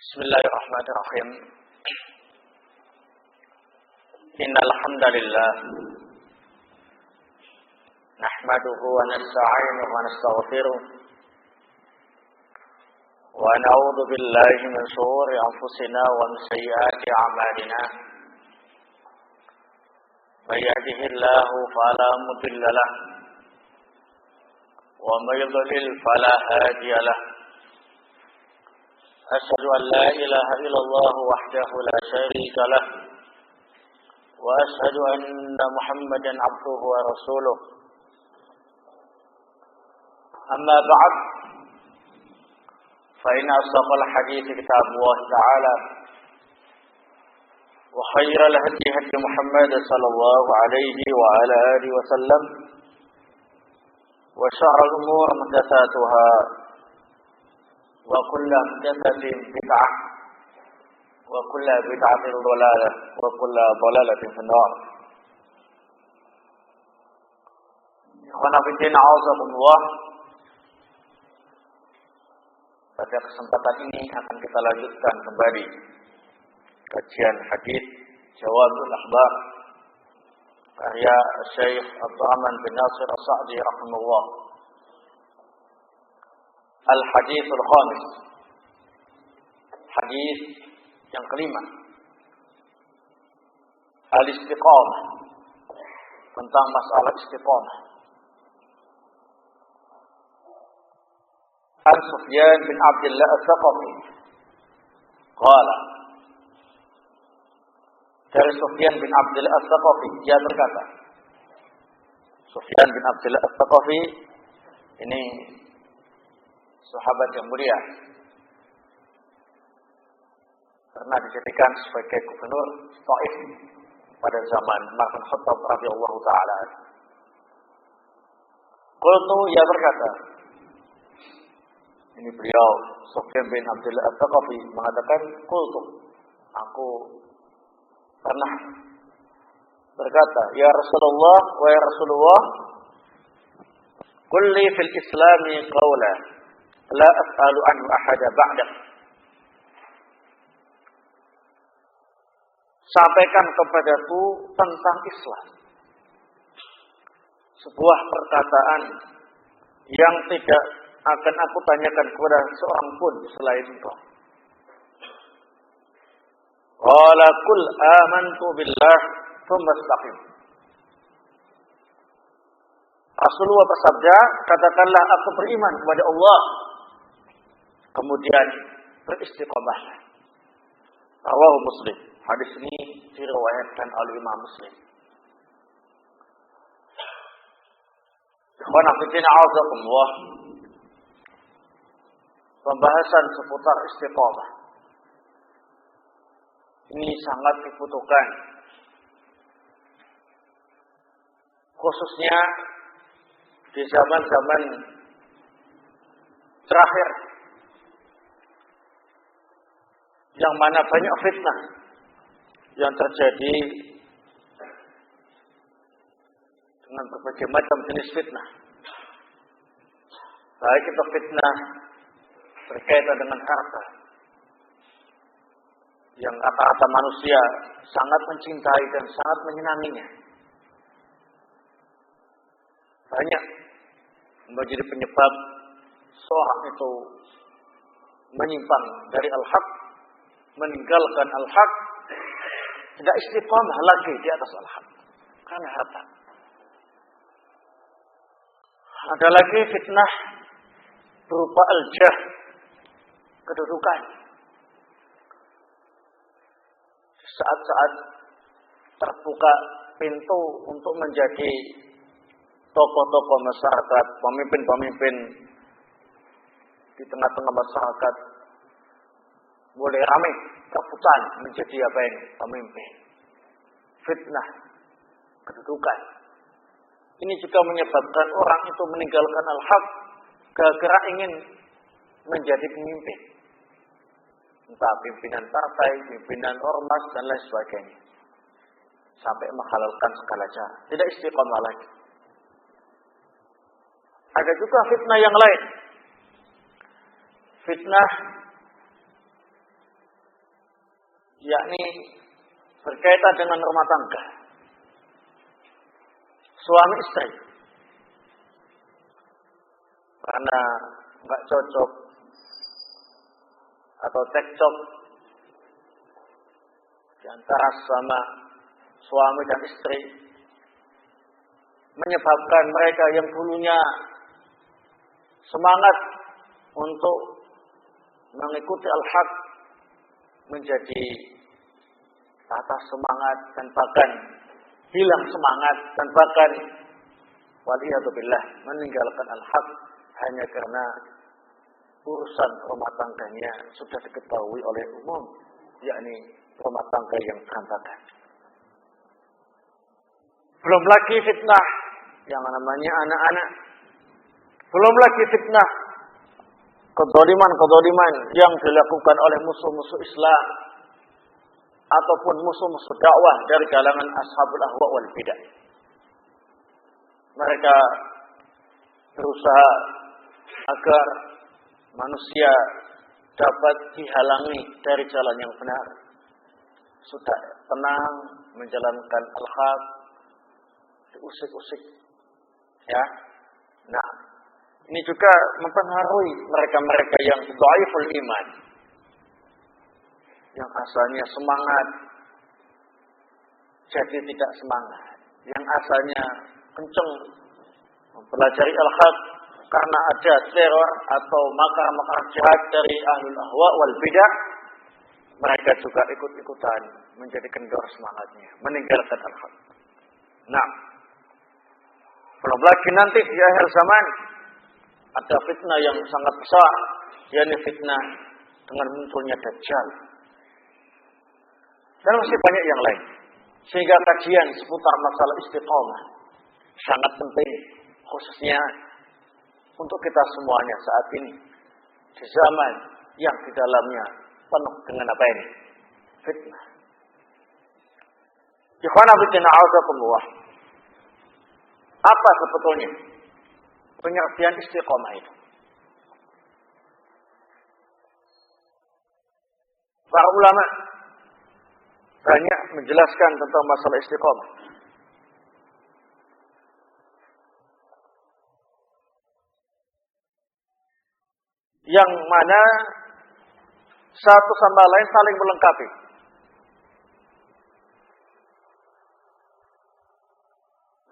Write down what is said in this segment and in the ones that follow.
Bismillahirrahmanirrahim. Innal hamdalillah nahmaduhu wa nasta'inuhu wa nastaghfiruh wa na'udzu billahi min shururi anfusina wa min sayyiati a'malina. May yahdihillahu fala mudilla lahu wa may yudlil fala hadiya lahu. أشهد أن لا إله إلا الله وحده لا شريك له وأشهد أن محمدا عبده ورسوله أما بعد فإن أصدق الحديث كتاب الله تعالى وخير الهدي هدي محمد صلى الله عليه وعلى آله وسلم وشر الأمور محدثاتها وكل محدثة بدعة وكل بدعة ضلالة وكل ضلالة في النار. Ikhwana fillah, a'azakumullah. Pada kesempatan ini akan kita lanjutkan kembali kajian hadis Jawabul Akhbar karya Syekh Abdurrahman bin Nasir As-Sa'di rahimahullah. Al-Hadithul Khamis, hadis yang kelima, Al-Istiqamah, tentang masalah istiqamah. An Sufyan bin Abdullah As-Saqafi qala, dari Sufyan bin Abdullah As-Saqafi, dia berkata, Sufyan bin Abdullah As-Saqafi ini sahabat yang mulia, karena dijadikan sebagai gubernur Taif pada zaman Umar bin Khattab radhiyallahu taala. Qultu, ia berkata, ini beliau Sufyan bin Abdullah As-Saqafi mengatakan, qultu, aku pernah berkata, ya Rasulullah wa ya Rasulullah, qul li fil islami qawla la as'alu anhu ahada ba'dak. Sampaikan kepadaku tentang Islam sebuah perkataan yang tidak akan aku tanyakan kepada seorang pun selain engkau. Qala qul amantu billah tsumma istaqim. Rasulullah bersabda, katakanlah aku beriman kepada Allah, kemudian beristiqamahlah. Rawahu Muslim. Hadis ini diriwayatkan oleh Imam Muslim. Ikhwan fillah, a'azakumullah. Pembahasan seputar istiqamah ini sangat dibutuhkan, khususnya di zaman-zaman terakhir, yang mana banyak fitnah yang terjadi dengan berbagai macam jenis fitnah. Baik itu fitnah berkaitan dengan harta, yang rata-rata manusia sangat mencintai dan sangat menyenanginya. Banyak menjadi penyebab seorang itu menyimpang dari al-haq, meninggalkan al-haq, tidak istiqamah lagi di atas al-haq karena harta. Ada lagi fitnah berupa al-jah, kedudukan. Saat-saat terbuka pintu untuk menjadi tokoh-tokoh masyarakat, pemimpin-pemimpin di tengah-tengah masyarakat, mulai ramai rebutan menjadi apa ini? Pemimpin. Fitnah kedudukan. Ini juga menyebabkan orang itu meninggalkan al-haq, gara-gara ingin menjadi pemimpin. Entah pimpinan partai, pimpinan ormas, dan lain sebagainya. Sampai menghalalkan segala cara. Tidak istiqamah lagi. Ada juga fitnah yang lain. Fitnah yakni berkaitan dengan rumah tangga, suami istri, karena nggak cocok atau cekcok di antara sama suami dan istri, menyebabkan mereka yang dulunya semangat untuk mengikuti al-haq menjadi patah semangat dan bahkan hilang semangat dan bahkan waliyadzubillah meninggalkan al-haq hanya karena urusan rumah tangganya sudah diketahui oleh umum, yakni rumah tangga yang berantakan. Belum lagi fitnah yang namanya anak-anak. Belum lagi fitnah kezaliman yang dilakukan oleh musuh-musuh Islam ataupun musuh-musuh dakwah dari kalangan ashabul ahwa wal bidah. Mereka berusaha agar manusia dapat dihalangi dari jalan yang benar. Sudah tenang menjalankan al-haq, diusik-usik. Ya. Nah, ini juga mempengaruhi mereka-mereka yang dhaiful iman, yang asalnya semangat jadi tidak semangat, yang asalnya kenceng mempelajari al-haq karena ada teror atau makar-makar jahat dari ahlul ahwa wal bidah, mereka juga ikut-ikutan menjadi kendor semangatnya, meninggalkan al-haq. Nah, belum lagi nanti di akhir zaman ada fitnah yang sangat besar, yakni fitnah dengan munculnya Dajjal. Dan masih banyak yang lain. Sehingga kajian seputar masalah istiqomah sangat penting, khususnya untuk kita semuanya saat ini, di zaman yang di dalamnya penuh dengan apa ini? Fitnah. Ikhwan fillah a'udzubillah. Apa sebetulnya pengertian istiqomah itu? Para ulama banyak menjelaskan tentang masalah istiqomah. Yang mana satu sama lain saling melengkapi.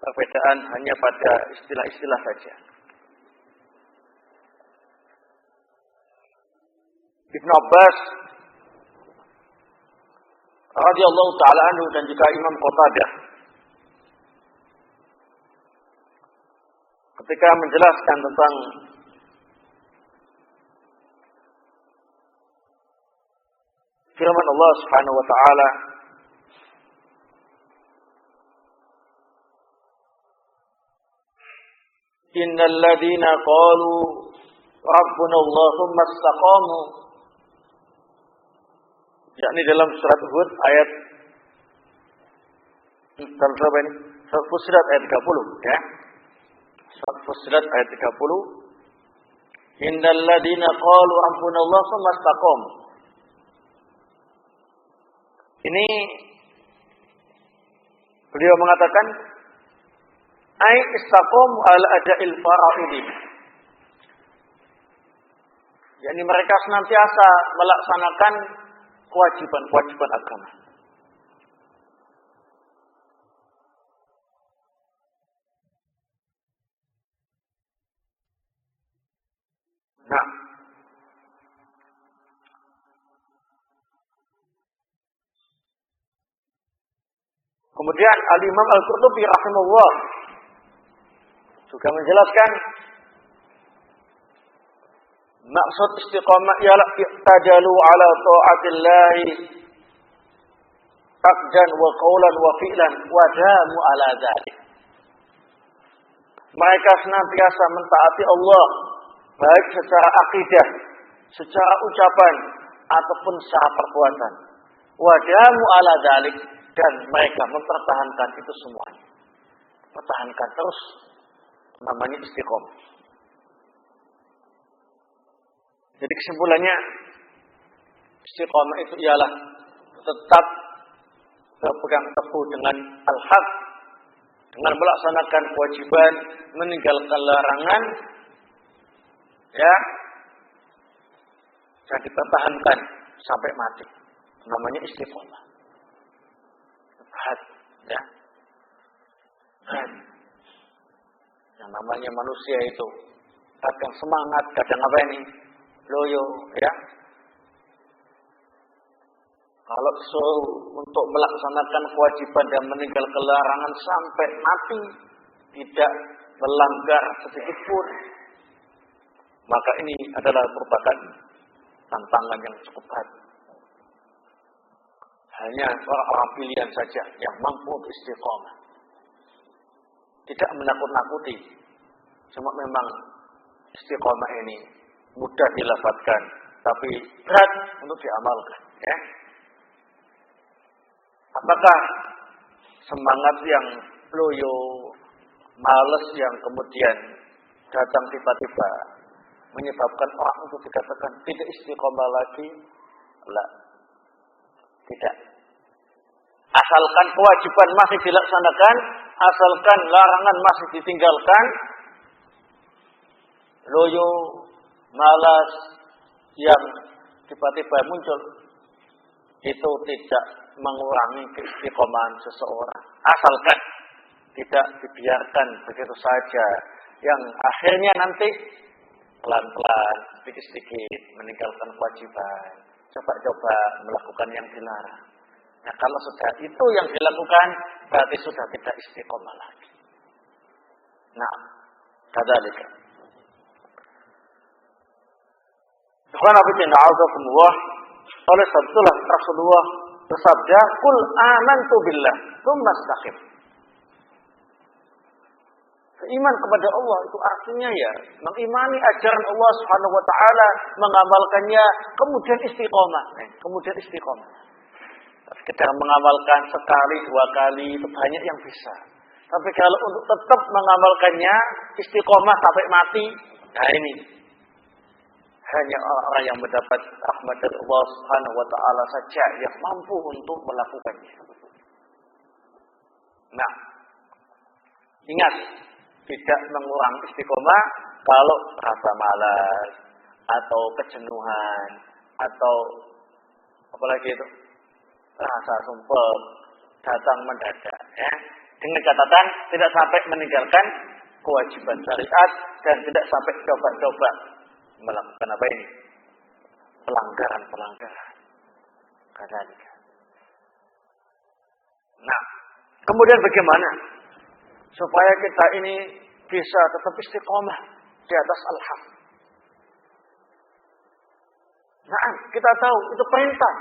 Perbedaan hanya pada istilah-istilah saja. Ibnu Abbas radhiyallahu taala anhu dan juga Imam Qatadah ketika menjelaskan tentang firman Allah Subhanahu wa taala, innal ladzina qalu rabbuna Allah tsumma istaqamu, yakni dalam surat Hud ayat dalam surat ini, surat Fussilat ayat 30 ya. Surat Fussilat ayat 30. Innal ladzina qalu rabbuna Allah tsumma istaqamu. Ini beliau mengatakan ai istaqamu ala ada'il fara'id. yakni mereka senantiasa melaksanakan kewajiban-kewajiban agama. Nah, kemudian Al-Imam Al-Qurtubi rahimahullah juga menjelaskan maksud istiqamah ialah iqtadalu ala ta'atillahi taqdan wa qawlan wa fi'lan wa damu ala dzalik. Mereka senantiasa mentaati Allah baik secara akidah, secara ucapan ataupun secara perbuatan. Wa damu ala dzalik, dan mereka mempertahankan itu semuanya. Pertahankan terus, namanya istiqomah. Jadi kesimpulannya, istiqomah itu ialah tetap berpegang teguh dengan al-haq, dengan melaksanakan kewajiban, meninggalkan larangan, ya, dan dipertahankan sampai mati. Namanya istiqomah. Ya. Yang namanya manusia itu kadang semangat, kadang apa ini? Loyo, ya. Kalau untuk melaksanakan kewajiban dan meninggalkan larangan sampai mati, tidak melanggar sedikit pun, maka ini adalah merupakan tantangan yang cukup berat. Hanya orang-orang pilihan saja yang mampu untuk istiqomah. Tidak menakut-nakuti. Cuma memang istiqomah ini mudah dilafadzkan, tapi berat untuk diamalkan. Ya. Apakah semangat yang loyo, malas yang kemudian datang tiba-tiba menyebabkan orang untuk dikatakan tidak istiqomah lagi? Tidak. Tidak. Asalkan kewajiban masih dilaksanakan, asalkan larangan masih ditinggalkan, loyo, malas yang tiba-tiba muncul, itu tidak mengurangi keistiqomahan seseorang. Asalkan tidak dibiarkan begitu saja, yang akhirnya nanti pelan-pelan, sedikit-sedikit meninggalkan kewajiban, coba-coba melakukan yang dilarang. Nah, kalau sudah itu yang dilakukan, berarti sudah tidak istiqomah lagi. Nah, kadzalika. Ikhwan fillah, a'udzubillah. Oleh sebab itulah Rasulullah bersabda, "Qul amantu billah, tsumma istaqim." Iman kepada Allah itu artinya ya mengimani ajaran Allah Subhanahu wa taala, mengamalkannya, kemudian istiqomah. Kemudian istiqomah. Sekedar mengamalkan sekali, dua kali itu banyak yang bisa. Tapi kalau untuk tetap mengamalkannya, istiqomah sampai mati, nah ini hanya orang yang mendapat rahmat dari Allah Subhanahu wa taala saja yang mampu untuk melakukannya. Nah, ingat, tidak mengurangi istiqomah kalau rasa malas atau kejenuhan atau apalagi itu rasa sumpah datang mendadak, ya. Dengan catatan tidak sampai meninggalkan kewajiban syariat dan tidak sampai coba-coba melakukan apa ini? Pelanggaran-pelanggaran. Kadzalika. Nah, kemudian bagaimana supaya kita ini bisa tetap istiqomah di atas al-haq? Nah, kita tahu itu perintah.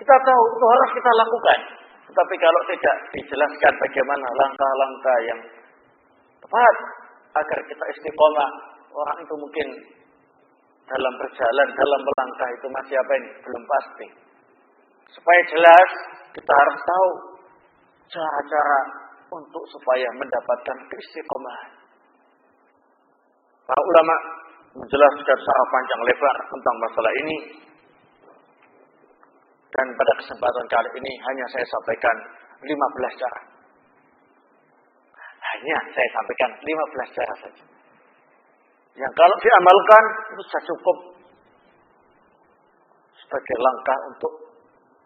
Kita tahu itu harus kita lakukan. Tetapi kalau tidak dijelaskan bagaimana langkah-langkah yang tepat agar kita istiqomah, orang itu mungkin dalam berjalan, dalam melangkah itu masih apa ini? Belum pasti. Supaya jelas, kita harus tahu cara-cara untuk supaya mendapatkan keistiqomahan. Para ulama menjelaskan secara panjang lebar tentang masalah ini. Dan pada kesempatan kali ini hanya saya sampaikan 15 cara. Hanya saya sampaikan 15 cara saja. Yang kalau diamalkan itu sudah cukup sebagai langkah untuk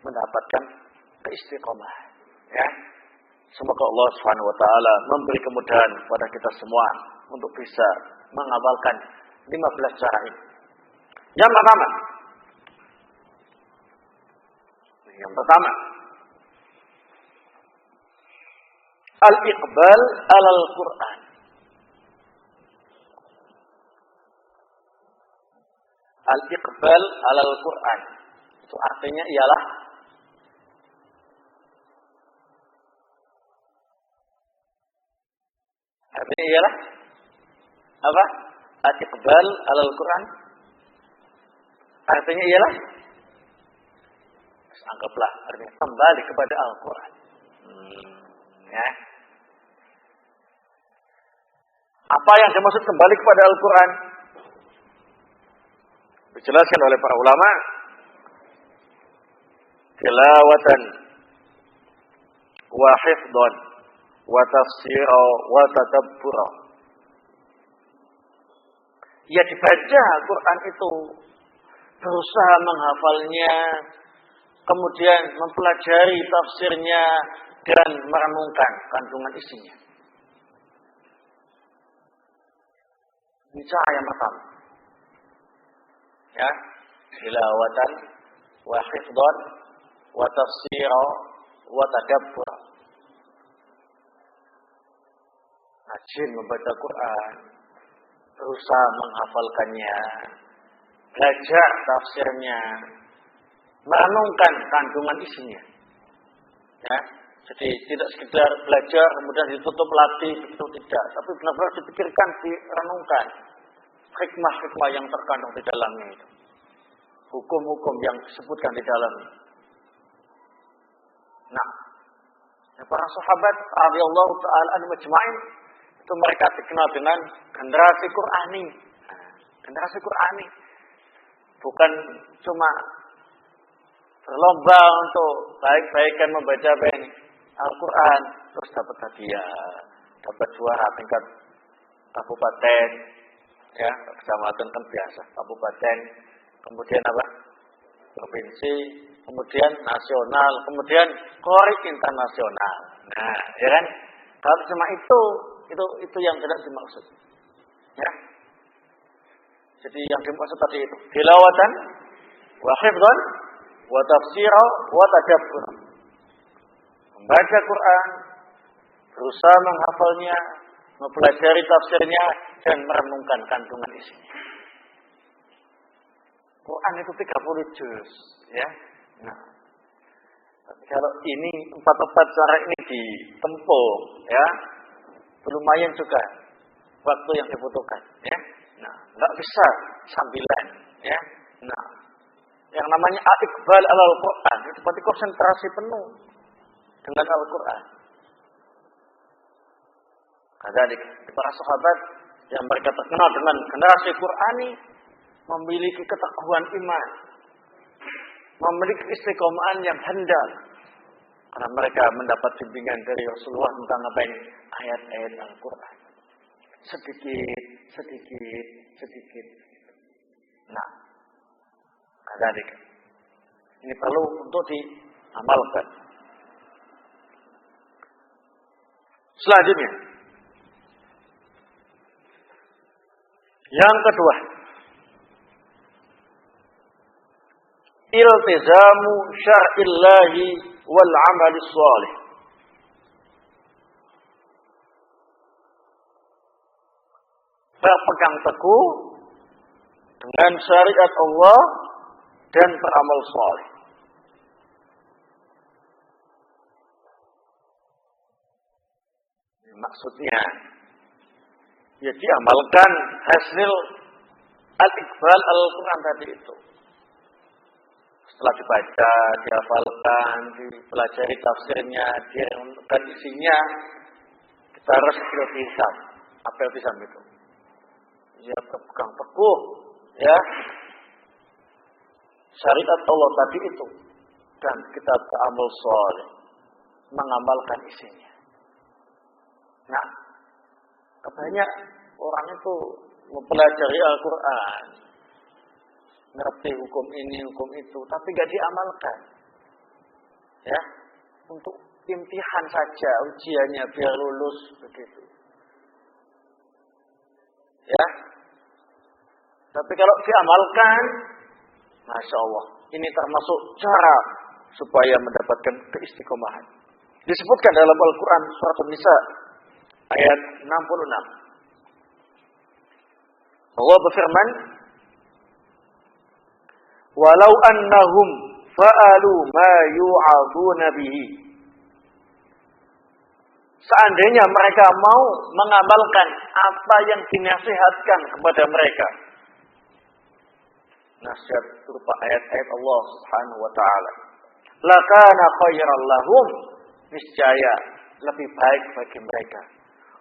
mendapatkan keistiqomahan. Ya. Semoga Allah Subhanahu wa taala memberi kemudahan kepada kita semua untuk bisa mengamalkan 15 cara ini. Yang pertama, al-iqbal 'alal Qur'an. Al-iqbal 'alal Qur'an. Itu artinya ialah apa? Al-iqbal 'alal Qur'an. Artinya ialah anggaplah artinya kembali kepada Al-Quran. Ya. Apa yang dimaksud kembali kepada Al-Quran? Dijelaskan oleh para ulama. tilawatan wa hifdhan wa tafsira wa tadabbura. Ya, dibaca Quran itu, berusaha menghafalnya, kemudian mempelajari tafsirnya dan merenungkan kandungan isinya. Ini cara yang pertama. Ya, tilawatan wa hifdhan wa tafsira wa tadabbur. Rajin membaca Quran, berusaha menghafalkannya, belajar tafsirnya, merenungkan kandungan isinya. Ya, jadi tidak sekedar belajar kemudian ditutup latih begitu, tidak, tapi benar-benar dipikirkan, direnungkan hikmah-hikmah yang terkandung di dalamnya itu, hukum-hukum yang disebutkan di dalamnya. Nah, para sahabat radhiyallahu ta'ala anhum ajma'in itu mereka dikenal dengan generasi Qur'ani. Generasi Qur'ani bukan cuma berlomba untuk baik-baikan membaca Al-Quran terus dapat hadiah, dapat juara tingkat kabupaten, ya, kecamatan kan biasa, kabupaten, kemudian apa? Provinsi, kemudian nasional, kemudian Korek internasional. Nah, ya kan? Kalau cuma itu yang tidak dimaksud. Ya. Jadi yang dimaksud tadi itu tilawatan wa hifdhan wa tafsira wa tadabbur. Membaca Quran, berusaha menghafalnya, mempelajari tafsirnya dan merenungkan kandungan isinya. Quran itu 30 juz, ya. Nah, tapi kalau ini 4 cara ini ditempuh, ya, lumayan juga waktu yang dibutuhkan, ya. Nah, enggak bisa sambilan, ya. Nah, yang namanya al-iqbal al-Quran itu berarti konsentrasi penuh dengan Al-Quran. Kadzalik para sahabat yang mereka terkenal dengan generasi Qur'ani memiliki keteguhan iman, memiliki istiqomahan yang handal karena mereka mendapat bimbingan dari Rasulullah tentang apa ini ayat-ayat Al-Quran. Sedikit. Nah, kadzalik ini perlu untuk diamalkan. Selanjutnya, yang kedua, iltizamu syar'illahi wal amali shalih. Berpegang teguh dengan syariat Allah dan beramal saleh. Maksudnya, ya diamalkan hasil al-iqbal al-Quran tadi itu. Setelah dibaca, dihafalkan, dipelajari tafsirnya, direnungkan isinya, kita harus iltizam. Apa iltizam itu? Ya berpegang teguh, ya syariat Allah tadi itu, dan kita beramal saleh, mengamalkan isinya. Nah, banyak orang itu mempelajari Al-Quran, ngerti hukum ini, hukum itu, tapi gak diamalkan. Ya, untuk imtihan saja, ujiannya biar lulus begitu. Ya, tapi kalau diamalkan, Masya Allah, ini termasuk cara supaya mendapatkan keistiqomahan. Disebutkan dalam Al-Quran surat An-Nisa ayat 66. Allah berfirman, "Walau annahum fa'alu ma yu'aduna bihi." Seandainya mereka mau mengamalkan apa yang dinasihatkan kepada mereka. Nasihat berupa ayat-ayat Allah Subhanahu wa taala. Lakana khairan lahum, niscaya lebih baik bagi mereka.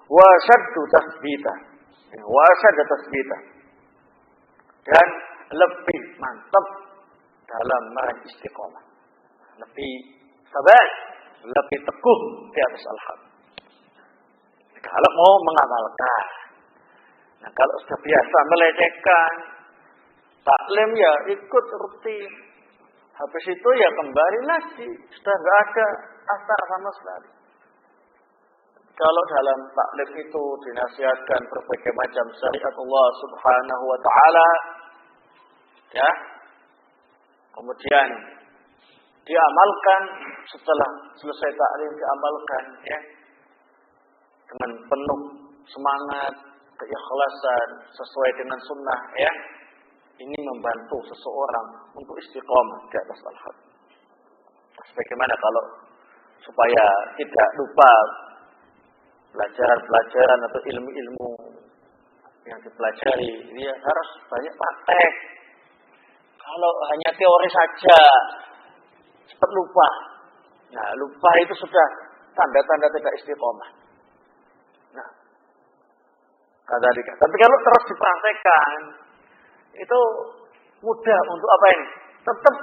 Wa saddu tasbita. Wa sadda tasbita. Dan lebih mantap dalam meraih istiqomah. lebih sabar, lebih teguh di atas al-haq. Kalau mau mengamalkan. Nah, kalau sudah biasa melecehkan, taklim ya ikut rutin. Habis itu ya kembali lagi, sudah nggak ada asar sama sekali. Kalau dalam taklim itu dinasihatkan berbagai macam syariat Allah Subhanahu wa taala, ya. Kemudian diamalkan, setelah selesai taklim diamalkan, ya. Dengan penuh semangat, keikhlasan sesuai dengan sunnah, ya. Ini membantu seseorang untuk istiqomah di atas al-haq. Sebagaimana kalau supaya tidak lupa pelajaran-pelajaran atau ilmu-ilmu yang dipelajari, dia harus banyak praktek. Kalau hanya teori saja, cepat lupa. Nah, lupa itu sudah tanda-tanda tidak istiqomah. Nah, tapi kalau terus dipraktekkan, itu mudah untuk apa ini? Tetap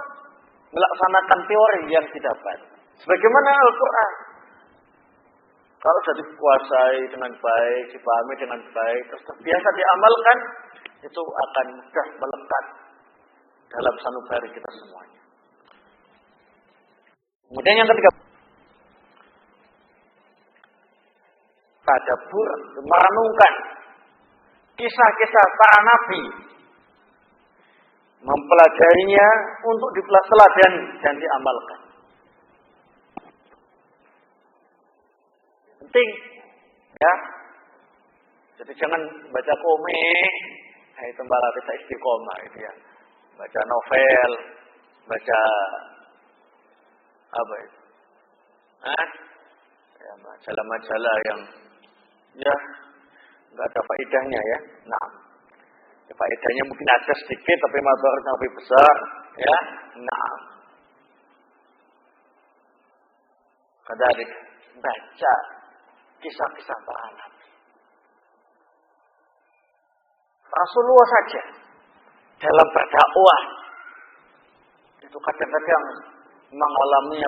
melaksanakan teori yang didapat. Sebagaimana Al-Quran. Kalau sudah dikuasai dengan baik, dipahami dengan baik, terus terbiasa diamalkan, itu akan mudah melekat dalam sanubari kita semuanya. Kemudian yang ketiga, tadabbur, merenungkan kisah-kisah para nabi, mempelajarinya untuk diteladani dan diamalkan. Penting, ya. Jadi jangan baca komik, itu malah tidak istiqomah, itu ya. Baca novel, baca apa itu? Ya, majalah-majalah yang ya nggak ada faedahnya, ya. Nah, faedahnya mungkin ada sedikit, tapi madarnya lebih besar, ya. Nah, kadang baca kisah-kisah para nabi. Rasulullah saja dalam berdakwah itu kadang-kadang mengalami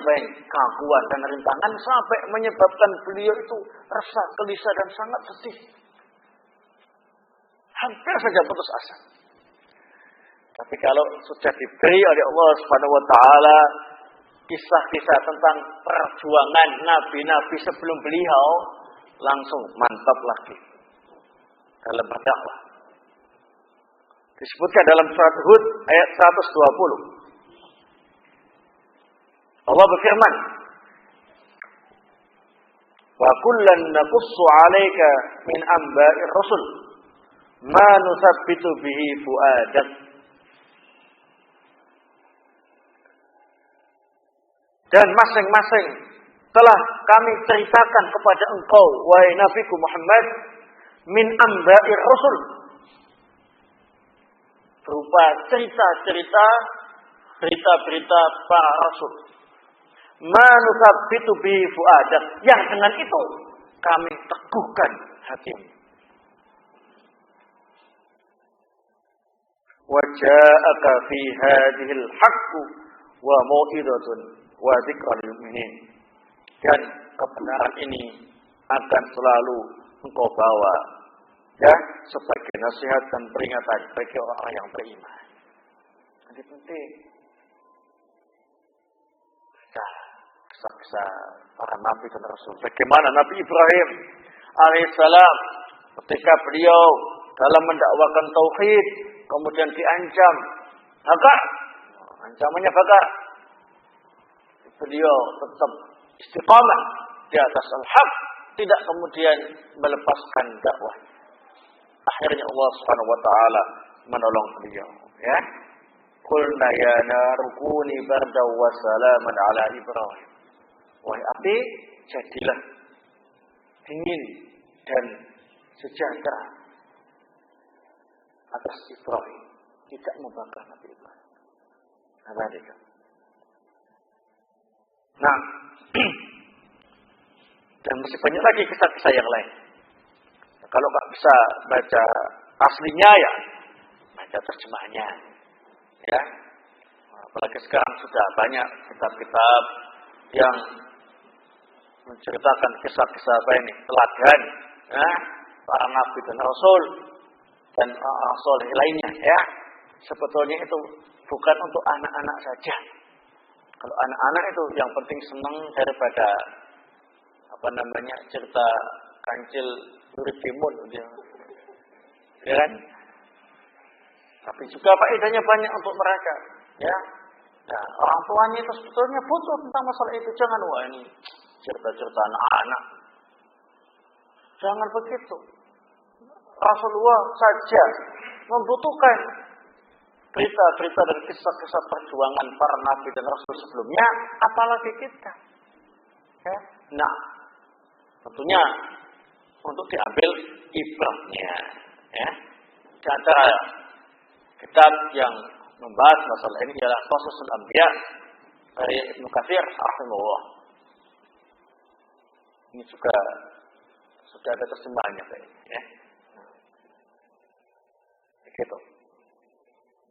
gangguan dan rintangan sampai menyebabkan beliau itu resah, gelisah dan sangat sedih. Hampir saja putus asa. Tapi kalau sudah diberi oleh Allah Subhanahu wa taala kisah-kisah tentang perjuangan nabi-nabi sebelum beliau, langsung mantap lagi dalam berdakwah. Disebutkan dalam surat Hud ayat 120. Allah berfirman, "Wa kullan naqussu 'alaika min anba'ir rusul ma nusabbitu bihi fu'adak." Dan masing-masing telah kami ceritakan kepada engkau, wahai Nabiku Muhammad, min amba'ir rusul, berupa cerita-cerita, berita-berita para rasul. Ma nusabbitu bi fu'adak, yang dengan itu kami teguhkan hatimu. Wa ja'aka fi hadhil haqqu wa mau'izatun wa dzikra lil mu'minin. Dan kebenaran ini akan selalu engkau bawa, ya, sebagai nasihat dan peringatan bagi orang yang beriman. Jadi penting kisah-kisah para nabi dan rasul. Bagaimana Nabi Ibrahim alaihissalam ketika beliau dalam mendakwakan tauhid kemudian diancam bakar, ancamannya bakar, beliau tetap istiqamah di atas al-haq, tidak kemudian melepaskan dakwah. Akhirnya Allah Subhanahu wa taala menolong beliau, ya. Qulna ya narukuni bardaw wa salaman ala Ibrahim. Wahai api, jadilah dingin dan sejahtera atas Ibrahim, tidak membakar Nabi Ibrahim. Nah, dan masih banyak lagi kisah-kisah yang lain. Kalau nggak bisa baca aslinya, ya baca terjemahnya, ya. Apalagi sekarang sudah banyak kitab-kitab yang menceritakan kisah-kisah apa ini, teladan para nabi dan rasul dan rasul lainnya ya. Sebetulnya itu bukan untuk anak-anak saja. Kalau anak-anak itu yang penting senang daripada cerita kancil urip timun ya kan? Tapi juga faedahnya banyak untuk mereka ya. Nah, orang tuanya itu sebetulnya butuh tentang masalah itu. Jangan wah ini cerita-cerita anak-anak. Jangan begitu. Rasulullah saja membutuhkan berita-berita dan kisah-kisah perjuangan para nabi dan rasul sebelumnya, apalagi kita. Ya. Nah, tentunya untuk diambil ibrahnya. Ya. Di antara kitab yang membahas masalah ini ialah Qasasul Anbiya dari Ibnu Katsir rahimahullah. Ini juga sudah ada terjemahannya ya. Begitu.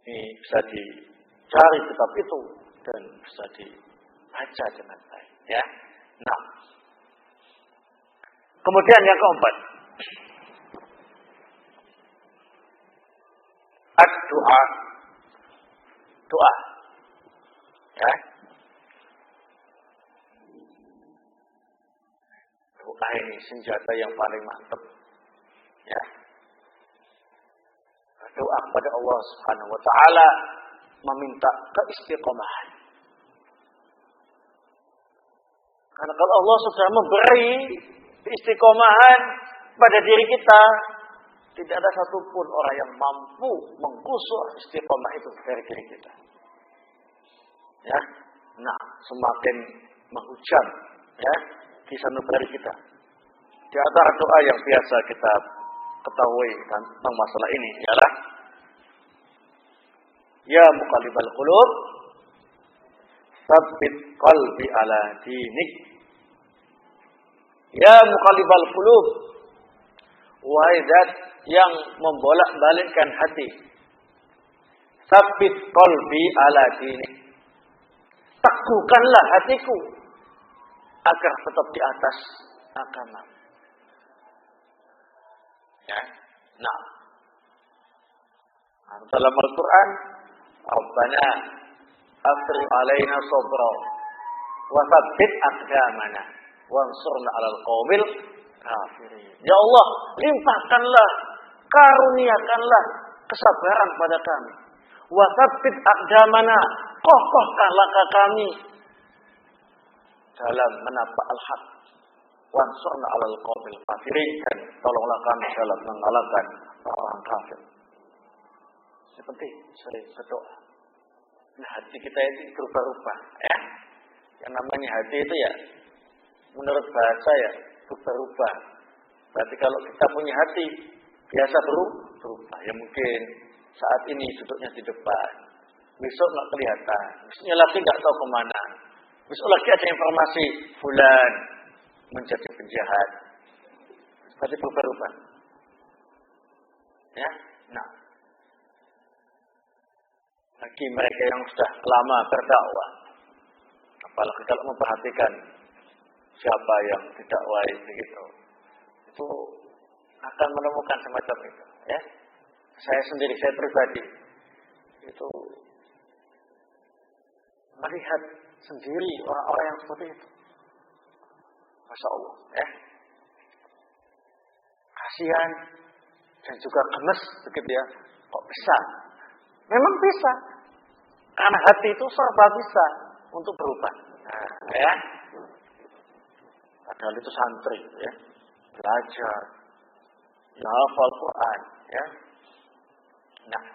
Ini bisa dicari kitab itu dan bisa dibaca dengan baik ya. Nah, kemudian yang keempat, doa ya. Doa ini senjata yang paling mantap ya. Doa kepada Allah Subhanahu wa taala meminta keistiqomahan. Karena kalau Allah sudah memberi keistiqomahan pada diri kita, tidak ada satupun orang yang mampu menggusur istiqomah itu dari diri kita. Ya, nah semakin menghujam, ya, kisah nubari kita. Di antara doa yang biasa kita ketahui tentang masalah ini ialah Ya muqallibal qulub, tsabbit qalbi ala dinik. Ya muqallibal qulub, wahai zat yang membolak-balikkan hati, tsabbit qalbi ala dinik. Teguhkanlah hatiku agar tetap di atas agama. Ya. Nah, dalam Al-Quran, Rabbana afrigh alaina sabra wa tsabbit aqdamana wansurna 'alal qaumil kafirin. Ya Allah, limpahkanlah, karuniakanlah kesabaran pada kami. Wa tsabbit aqdamana, kokohkan langkah kami dalam menapak al-haq. Wansurna 'alal qaumil kafirin, dan tolonglah kami dalam mengalahkan orang kafir. Seperti sering berdoa. Nah, hati kita itu berubah-ubah ya. Yang namanya hati itu ya, menurut bahasa ya, berubah-ubah. Berarti kalau kita punya hati biasa berubah. Ya mungkin saat ini duduknya di depan, besok nggak kelihatan, besoknya lagi nggak tahu kemana, besok lagi ada informasi fulan menjadi penjahat. Berarti berubah-ubah. Ya, nah. Bagi mereka yang sudah lama berdakwah, apalagi kalau memperhatikan siapa yang didakwai begitu, itu akan menemukan semacam itu. Ya, saya sendiri, saya pribadi, itu melihat sendiri orang-orang yang seperti itu. Masya Allah, ya, kasihan dan juga gemes begitu ya. Kok bisa? Memang bisa. Karena hati itu serba bisa untuk berubah. Nah, ya. Padahal itu santri, ya. Belajar. Ya, hafal Quran, ya. Nah.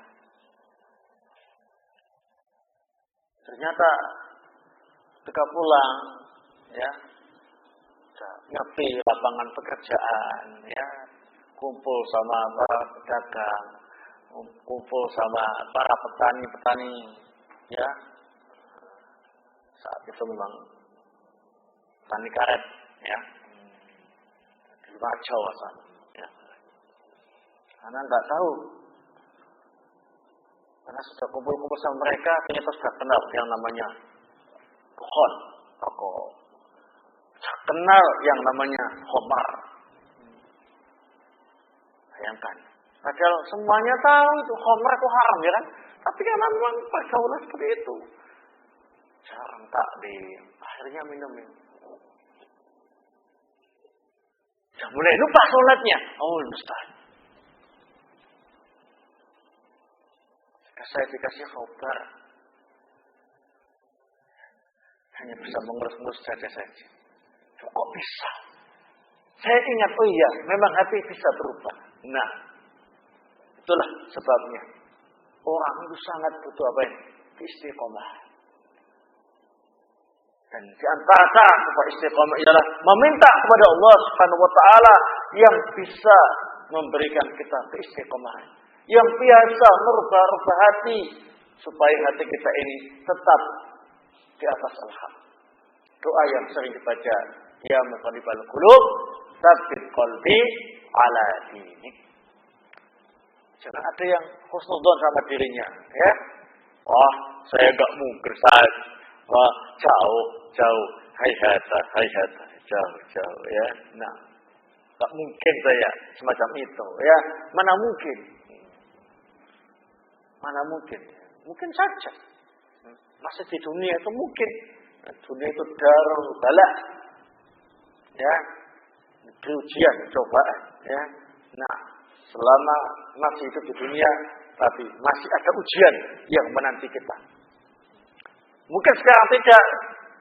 Ternyata ketika pulang, ya, ngerti lapangan pekerjaan, ya. Kumpul sama para pedagang, kumpul sama para petani-petani, ya. Saat itu memang petani karet, ya, di luar Jawa sana, ya. Karena nggak tahu Karena sudah kumpul-kumpul sama mereka, ternyata sudah kenal yang namanya pohon, rokok. Sudah kenal yang namanya khamar. Bayangkan. Padahal semuanya tahu itu khamar itu haram, ya kan? Tapi karena memang pergaulan seperti itu. Jarang taklim, akhirnya minum. Sudah mulai lupa sholatnya. Oh, Ustaz. Saya dikasih khabar. Hanya bisa mengurus-ngurus saja. Kok bisa? Saya ingat, oh iya, memang hati bisa berubah. Nah, itulah sebabnya. Orang itu sangat butuh apa ini? Istiqomah. Dan di antara cara supaya istiqomah ialah meminta kepada Allah Subhanahu wa taala yang bisa memberikan kita keistiqomahan, yang biasa merubah-rubah hati supaya hati kita ini tetap di atas al-haq. Doa yang sering dibaca, ya muqallibal qulub, tsabbit qalbi ala dinik. Jangan ada yang husnudzon sama dirinya, ya. Wah, saya enggak mungkin, Ustaz. Wah, jauh. Hayhata, jauh, ya. Nah, enggak mungkin saya semacam itu, ya. Mana mungkin. Mungkin saja. Masih di dunia itu mungkin. Dunia itu darul bala. Ya. Ujian, cobaan, ya. Nah, selama masih hidup di dunia, tapi masih ada ujian yang menanti kita. Mungkin sekarang tidak,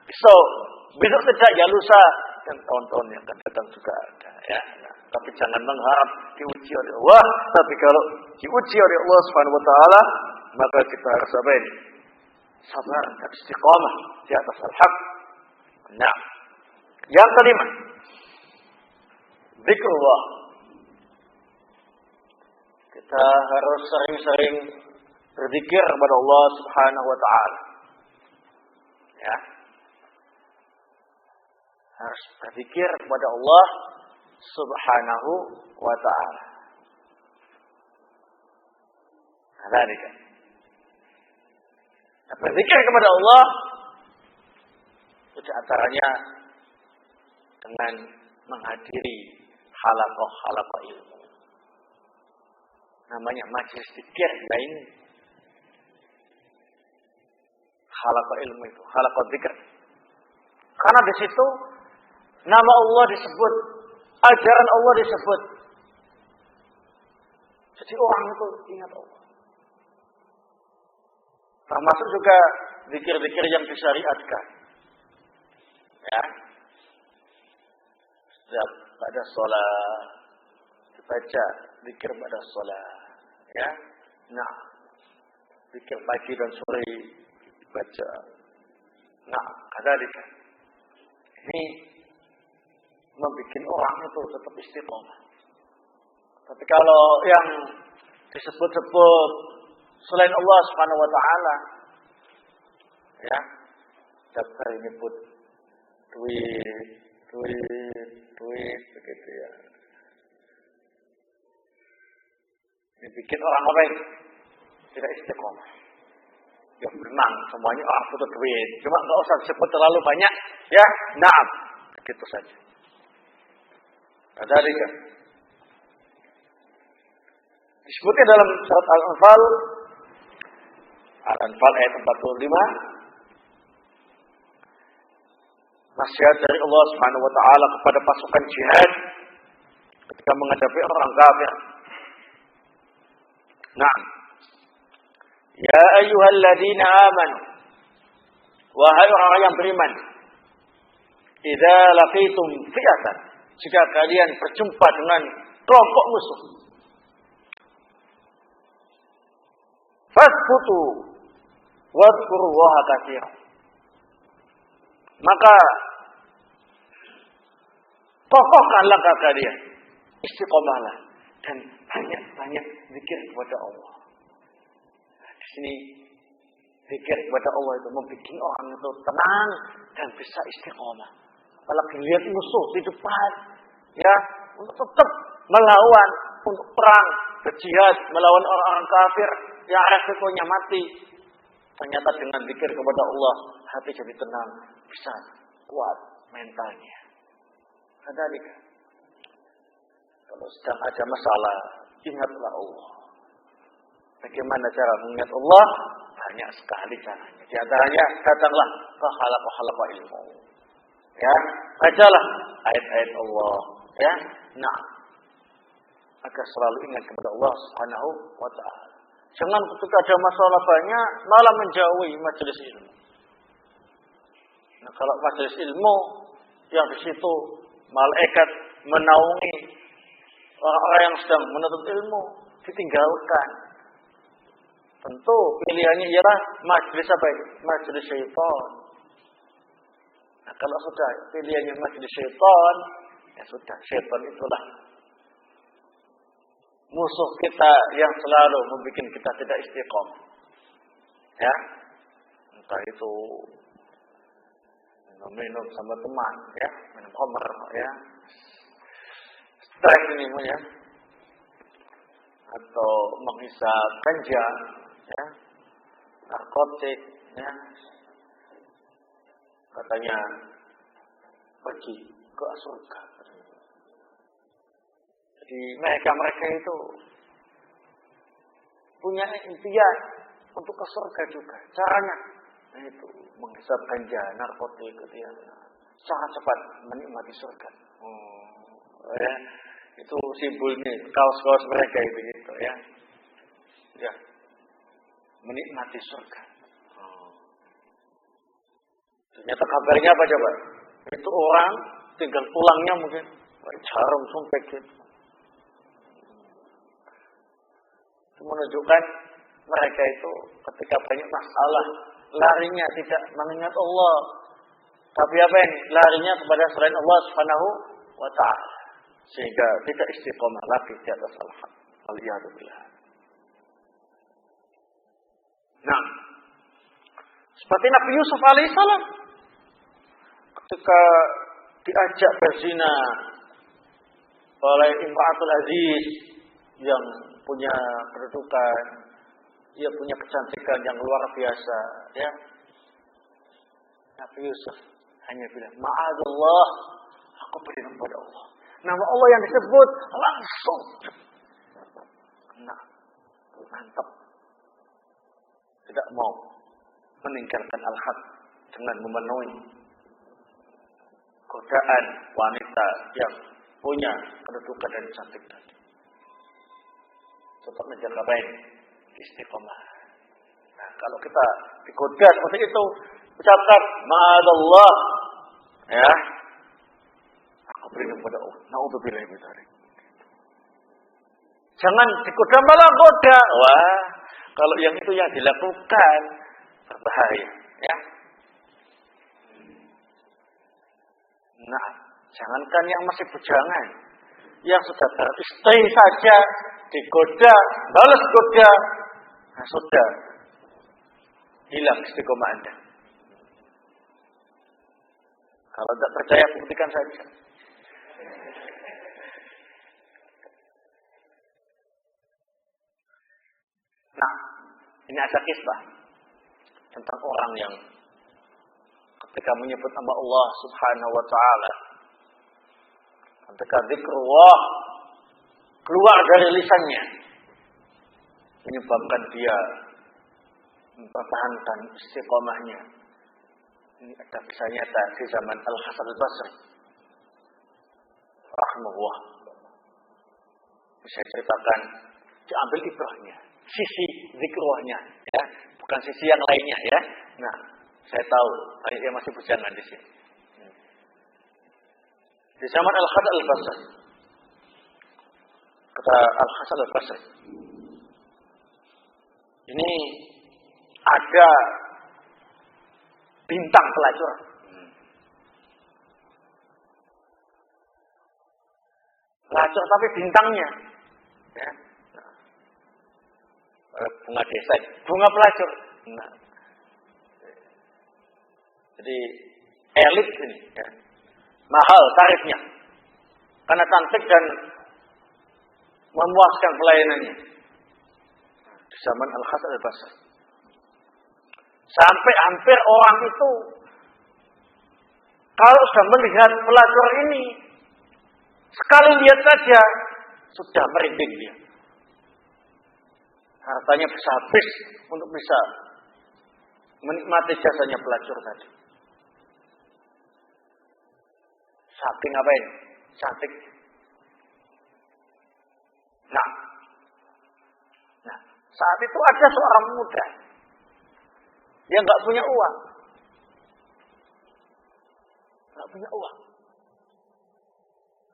besok tidak, ya lusa, dan tahun-tahun yang akan datang juga ada. Ya. Nah, tapi jangan mengharap diuji oleh Allah. Tapi kalau diuji oleh Allah Subhanahu Wa Taala, maka kita harus apa ini? Sabar dan istiqamah di atas al-haq. Nah, yang kelima, zikrullah. Kita harus sering-sering berzikir kepada Allah Subhanahu wa taala. Ya. Harus berzikir kepada Allah Subhanahu wa taala. Dzalika. Berzikir kepada Allah itu antaranya dengan menghadiri halaqah ilmu. Namanya majelis zikir lain. Halaqah ilmu itu, halaqah zikir. Karena di situ nama Allah disebut, ajaran Allah disebut. Jadi orang itu ingat Allah. Termasuk juga zikir-zikir yang disyariatkan. Ya. Setiap pada sholat dibaca zikir pada sholat, ya. Nah, zikir pagi dan sore dibaca. Nah, kadzalika. Ini membuat orang itu tetap istiqomah. Tapi kalau yang disebut-sebut selain Allah Subhanahu wa taala, ya, setiap hari nyebut duit begitu ya. Ini bikin orang apa ini? Tidak istiqomah. Ya memang semuanya orang butuh duit, cuma nggak usah disebut terlalu banyak, ya. Nah, begitu saja. Ada juga disebutkan dalam surat Al-Anfal ayat 45. Nasihat dari Allah Subhanahu wa taala kepada pasukan jihad ketika menghadapi orang kafir. Naam. Ya ayyuhalladzina amanu, wahai orang yang beriman, idza laqitum fi'atan, jika kalian berjumpa dengan kelompok musuh, fasbutu wadhkurullaha katsiran, maka kokohkan langkah kalian, istiqomahlah, dan banyak-banyak zikir kepada Allah. Nah, di sini zikir kepada Allah itu membuat orang itu tenang dan bisa istiqomah. Apalagi lihat musuh di depan, ya, untuk tetap melawan, untuk perang, berjihad, melawan orang-orang kafir, yang resikonya mati. Ternyata dengan zikir kepada Allah, hati jadi tenang, bisa kuat mentalnya. Kadzalika. Kalau sedang ada masalah, ingatlah Allah. Bagaimana cara mengingat Allah? Banyak sekali caranya. Di antaranya, datanglah ke halaqah ilmu. Ya, bacalah ayat-ayat Allah. Ya, nah, agar selalu ingat kepada Allah Subhanahu wa Ta'ala. Jangan ketika ada masalah banyak malah menjauhi majelis ilmu. Nah, kalau majelis ilmu yang di situ malaikat menaungi orang-orang yang sedang menuntut ilmu ditinggalkan. Tentu pilihannya ialah majelis apa ini? Majelis syaitan. Nah, kalau sudah pilihannya majelis syaitan, ya sudah, syaitan itulah musuh kita yang selalu membuat kita tidak istiqomah. Ya, entah itu minum sama teman, ya, minum khamr, ya, stres ini ya, atau menghisap ganja, ya, narkotik, ya, katanya pergi ke surga. Jadi mereka itu punya impian untuk ke surga juga. Caranya itu menghisap ganja, narkotik, gitu ya, sangat cepat menikmati surga. Ya, itu simbolnya kaos-kaos mereka itu gitu ya. Ya, menikmati surga. Ternyata kabarnya apa coba? Itu orang tinggal tulangnya mungkin jarum sumpek gitu. Menunjukkan mereka itu ketika banyak masalah larinya tidak mengingat Allah, tapi apa ini? Larinya kepada selain Allah Subhanahu wa Ta'ala, sehingga tidak istiqomah lagi di atas al-haq. Waliyadzubillah. Nah, seperti Nabi Yusuf alaihissalam ketika diajak berzina oleh Imra'atul Aziz yang punya kedudukan, dia punya kecantikan yang luar biasa, ya. Nabi Yusuf hanya bilang, "Ma'adallah, aku berlindung pada Allah." Nama Allah yang disebut langsung mantap. Tidak mau meninggalkan al-haq dengan memenuhi godaan wanita yang punya kedudukan dan cantik tadi. Tetap menjaga baik istiqomah. Nah, kalau kita digoda seperti itu, ucapkan ma'adallah, ya, aku berlindung pada Allah. Na'udzubillah min dzalik. Jangan digoda malah goda. Wah, kalau yang itu yang dilakukan berbahaya, ya. Nah, jangankan yang masih bujangan, yang sudah beristri saja digoda, balas goda, nah, sudah hilang istiqomah Anda. Kalau tidak percaya, buktikan saja. Nah, ini ada kisah tentang orang yang ketika menyebut nama Allah Subhanahu wa Ta'ala, ketika zikrullah keluar dari lisannya, menyebabkan dia mempertahankan istiqomahnya. Ini ada kisah nyata di zaman Al-Hasan Al-Basri rahimahullah. Saya ceritakan, diambil ibrahnya, sisi zikrullahnya, ya, bukan sisi yang lainnya, ya. Nah, saya tahu banyak yang masih bujangan di sini. Di zaman Al-Hasan Al-Basri, kata Al-Hasan Al-Basri, ini ada bintang pelacur. Pelacur tapi bintangnya, ya. Bunga desa, bunga pelacur. Nah, jadi elit ini, ya. Mahal tarifnya karena cantik dan memuaskan pelayanannya. Di di zaman Al-Hasan Al-Basri. Sampai hampir orang itu kalau sudah melihat pelacur ini, sekali lihat saja sudah merinding dia. Hartanya bisa habis untuk bisa menikmati jasanya pelacur tadi. Saking apa ini? Saking. Nah, saat itu ada seorang muda yang nggak punya uang,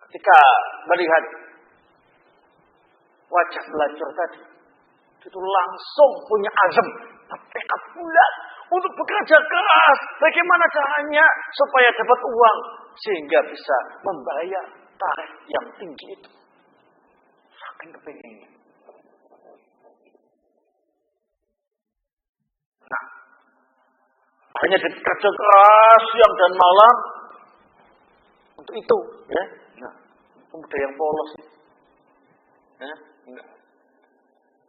Ketika melihat wajah pelacur tadi, itu langsung punya azam, tekad bulat untuk bekerja keras. Bagaimana caranya supaya dapat uang sehingga bisa membayar tarif yang tinggi itu. Saking kepinginnya. Nah, hanya bekerja keras siang dan malam untuk itu, ya. Nah, pemuda yang polos, ya.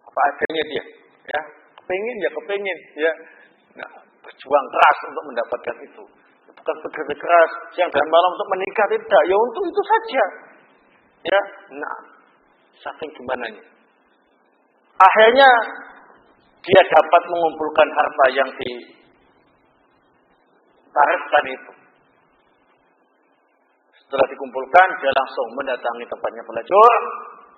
Apa adanya dia, ya. Kepingin, ya. Nah, berjuang keras untuk mendapatkan itu. Bukan bekerja keras siang dan malam untuk menikah, tidak. Ya untuk itu saja, ya. Nah, saking gimananya. Akhirnya dia dapat mengumpulkan harta yang ditarifkan itu. Setelah dikumpulkan, dia langsung mendatangi tempatnya pelacur.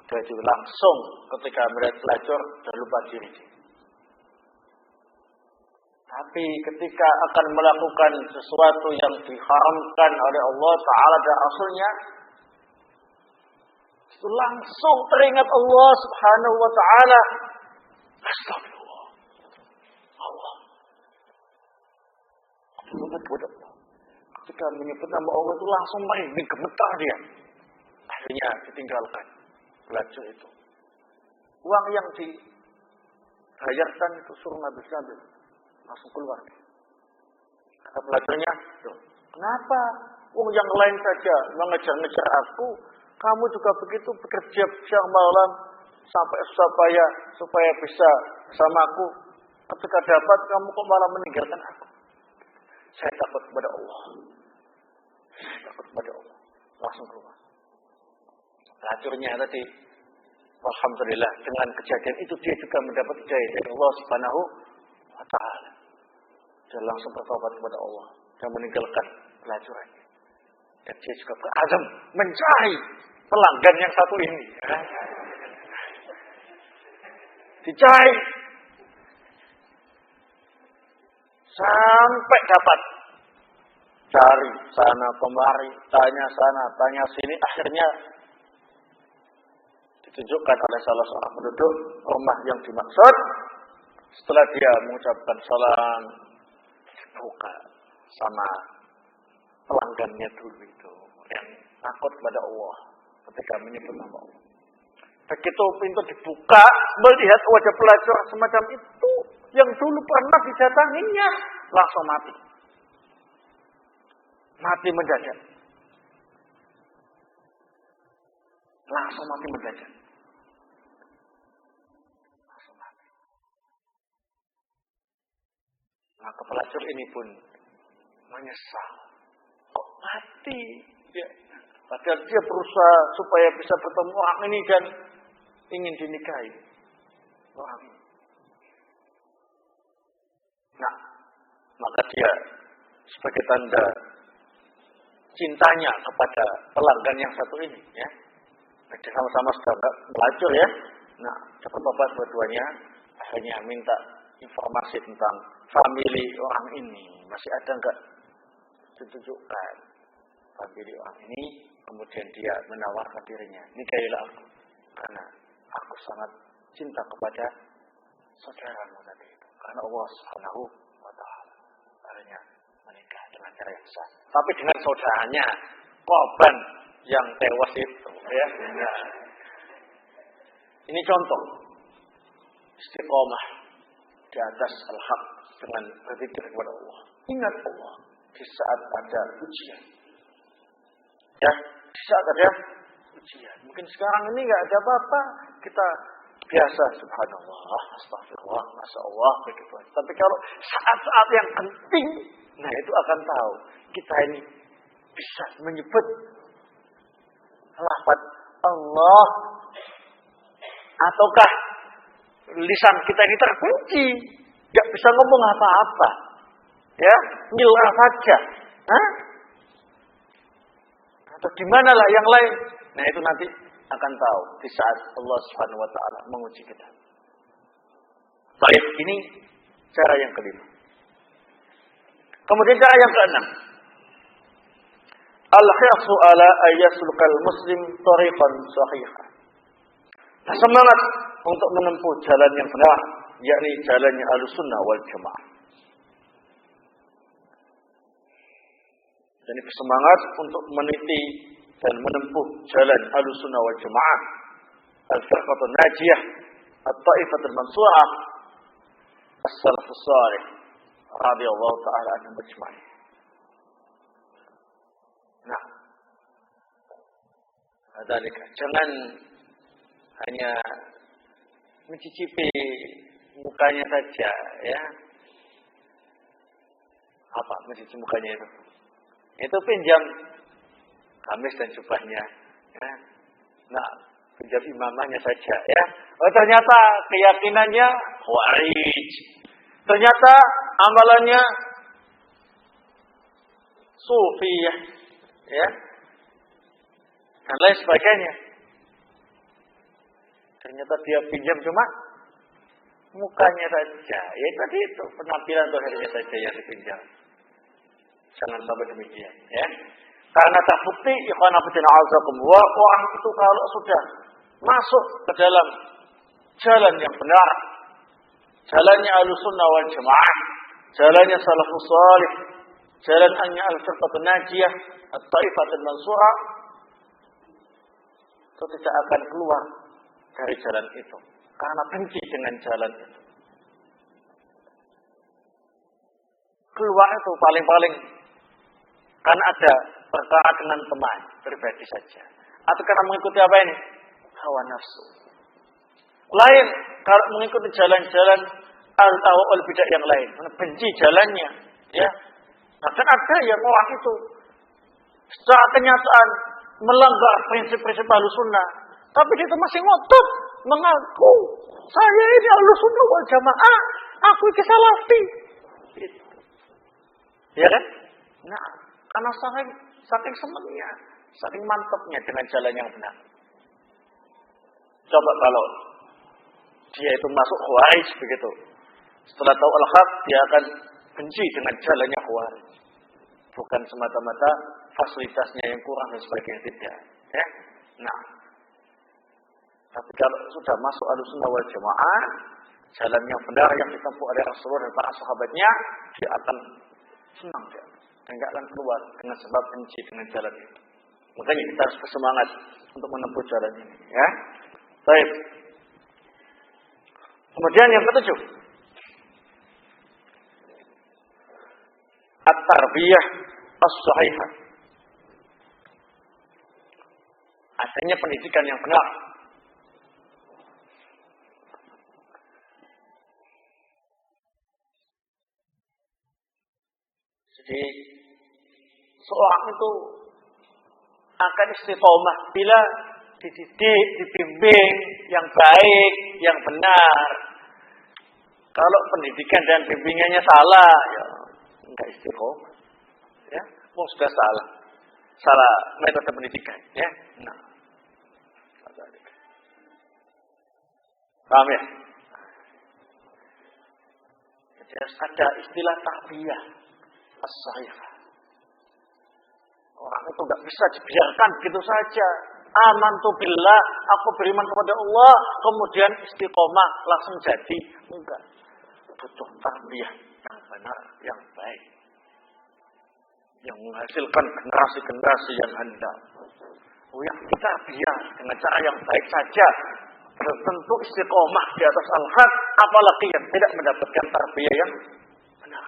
Dia juga langsung ketika melihat pelacur, dia lupa diri. Tapi ketika akan melakukan sesuatu yang diharamkan oleh Allah Ta'ala dan Rasulnya, itu langsung teringat Allah Subhanahu Wa Ta'ala. Astagfirullah. Allah. Ketika menyebut nama Allah itu langsung merinding, gemetar dia. Akhirnya ditinggalkan pelacur itu. Uang yang dibayarkan itu suruh ngambil, langsung keluar. Kata pelacurnya, kenapa? Uang yang lain saja mengejar-ngejar aku, kamu juga begitu bekerja siang malam sampai susah payah supaya bisa bersama aku. Ketika dapat, kamu kok malah meninggalkan aku. Saya takut kepada Allah. Langsung keluar. Pelacurnya tadi, alhamdulillah dengan kejadian itu dia juga mendapat hidayah dari Allah Subhanahu Wa Ta'ala. Dia langsung bertobat kepada Allah dan meninggalkan pelacurannya. Dan dia juga berazam mencari pelanggan yang satu ini. Dicari sampai dapat. Cari sana kemari, tanya sana, tanya sini, akhirnya ditunjukkan oleh salah seorang penduduk rumah yang dimaksud. Setelah dia mengucapkan salam, dibuka sama pelanggannya dulu itu yang takut kepada Allah ketika menyebut nama Allah. Begitu pintu dibuka, melihat wajah pelacur semacam itu yang dulu pernah didatanginya, langsung mati. Mati mendadak. Langsung mati mendadak. Maka pelacur ini pun menyesal. Kok mati? Ya. Padahal dia berusaha supaya bisa bertemu orang ini dan ingin dinikahi orang ini. Nah, maka dia sebagai tanda cintanya kepada pelanggan yang satu ini, ya. Mereka sama-sama sudah pelacur, ya. Nah, dapat obat berdua-duanya, akhirnya minta informasi tentang famili orang ini. Masih ada enggak? Ditunjukkan famili orang ini, kemudian dia menawarkan dirinya, nikahilah aku, karena aku sangat cinta kepada saudaramu tadi itu. Karena Allah Subhanahu Wa Ta'ala. Akhirnya menikah dengan cara yang sah. Tapi dengan saudaranya, korban yang tewas itu, ya. Nah, ini contoh istiqomah di atas al-haq dengan berzikir kepada Allah. Ingat Allah di saat ada ujian. Ya, di saat ada ujian. Mungkin sekarang ini nggak ada apa-apa, kita biasa, subhanallah, astagfirullah, masya Allah, begitu. Tapi kalau saat-saat yang penting, nah itu akan tahu kita ini bisa menyebut lafaz Allah, ataukah lisan kita ini terkunci, nggak bisa ngomong apa-apa, ya, ngiler saja, atau gimana lah yang lain. Nah itu nanti akan tahu di saat Allah Subhanahu Wa Taala menguji kita. Baik, ini cara yang kelima. Kemudian cara yang keenam, al-hirsu ala ayyasulukal muslim tariqan sahihah. Semangat untuk menempuh jalan yang benar, yakni jalannya Ahlussunnah wal Jamaah. Dan bersemangat untuk meniti dan menempuh jalan Ahlussunnah wal Jamaah, al-firqatul najiyah, at-taifatul mansurah, as-salafus salih radhiyallahu ta'ala anhum ajma'in. Nah, jangan hanya mencicipi mukanya saja, ya. Apa mencicipi mukanya itu? Itu pinjam kamis dan jubahnya, ya. Nah, pinjam imamahnya saja, ya. Oh, ternyata keyakinannya khawarij. Ternyata amalannya sufi, ya. Dan lain sebagainya. Ternyata dia pinjam cuma mukanya saja. Ya tadi itu penampilan zahirnya saja yang dipinjam. Jangan sampai demikian, ya. Karena terbukti ikhwan fillah azakumullah, orang itu kalau sudah masuk ke dalam jalan yang benar, jalannya Ahlussunnah wal Jamaah, jalannya salafus salih, jalannya al-firqatul najiyah, at-taifatul mansurah, itu tidak akan keluar dari jalan itu karena benci dengan jalan itu. Keluar itu paling-paling karena ada perkara dengan teman pribadi saja, atau karena mengikuti apa ini? Hawa nafsu. Lain kalau mengikuti jalan-jalan al-ahwa wal bidah yang lain, benci jalannya, ya. Bahkan ada yang orang itu secara kenyataan melanggar prinsip-prinsip Ahlussunnah, tapi dia itu masih ngotot mengaku saya ini Ahlussunnah wal Jamaah, aku ini salafi. Gitu. Ya kan? Nah, karena saking senangnya, saking mantapnya dengan jalan yang benar. Coba kalau dia itu masuk khawarij begitu, setelah tahu al-haq dia akan benci dengan jalannya khawarij. Bukan semata-mata fasilitasnya yang kurang dan sebagainya, tidak. Ya? Nah, tapi kalau sudah masuk Ahlussunnah wal Jamaah, jalan yang benar yang ditempuh oleh Rasulullah dan para sahabatnya, dia akan senang dia. Dan tidak akan keluar dengan sebab benci dengan jalan itu. Makanya kita harus bersemangat untuk menempuh jalan ini. Ya, baik. Kemudian yang ketujuh, at-tarbiyah as-sahihah. Adanya pendidikan yang benar. Jadi seorang itu akan istiqomah bila dididik, dibimbing yang baik, yang benar. Kalau pendidikan dan bimbingannya salah, ya enggak istiqomah. Ya, sudah salah. Salah metode pendidikan, ya. Nah. Paham ya? Jadi ada istilah tarbiyah as-sahihah. Orang itu enggak bisa dibiarkan begitu saja. Amantu billah, aku beriman kepada Allah, kemudian istiqomah langsung jadi. Enggak. Butuh tarbiyah yang benar, yang baik, yang menghasilkan generasi-generasi yang handal. Yang tarbiyah dengan cara yang baik saja, tentu istiqomah di atas al-haq, apalagi yang tidak mendapatkan tarbiyah yang benar.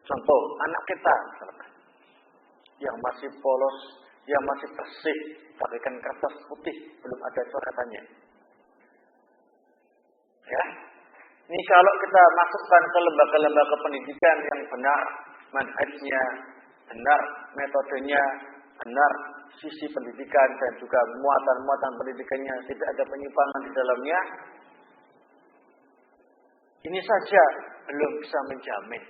Contoh, anak kita misalkan, yang masih polos, yang masih bersih, bagaikan kertas putih, belum ada coretannya. Ya. Ini kalau kita masukkan ke lembaga-lembaga pendidikan yang benar, manhajnya benar, metodenya benar, sisi pendidikan dan juga muatan-muatan pendidikannya tidak ada penyimpangan di dalamnya. Ini saja belum bisa menjamin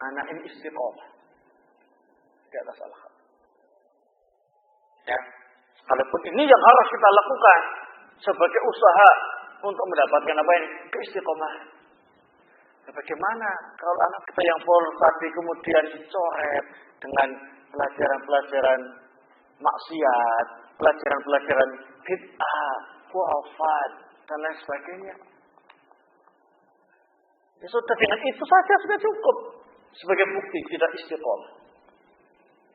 anak ini istiqomah di atas al-haq. Ya, sekalipun ini yang harus kita lakukan sebagai usaha untuk mendapatkan apa yang keistiqomahan. Bagaimana kalau anak kita yang polos tadi kemudian dicoret dengan pelajaran-pelajaran maksiat, pelajaran-pelajaran bid'ah, khurafat dan lain sebagainya. Ya sudah, dengan itu saja sudah cukup sebagai bukti tidak istiqomah.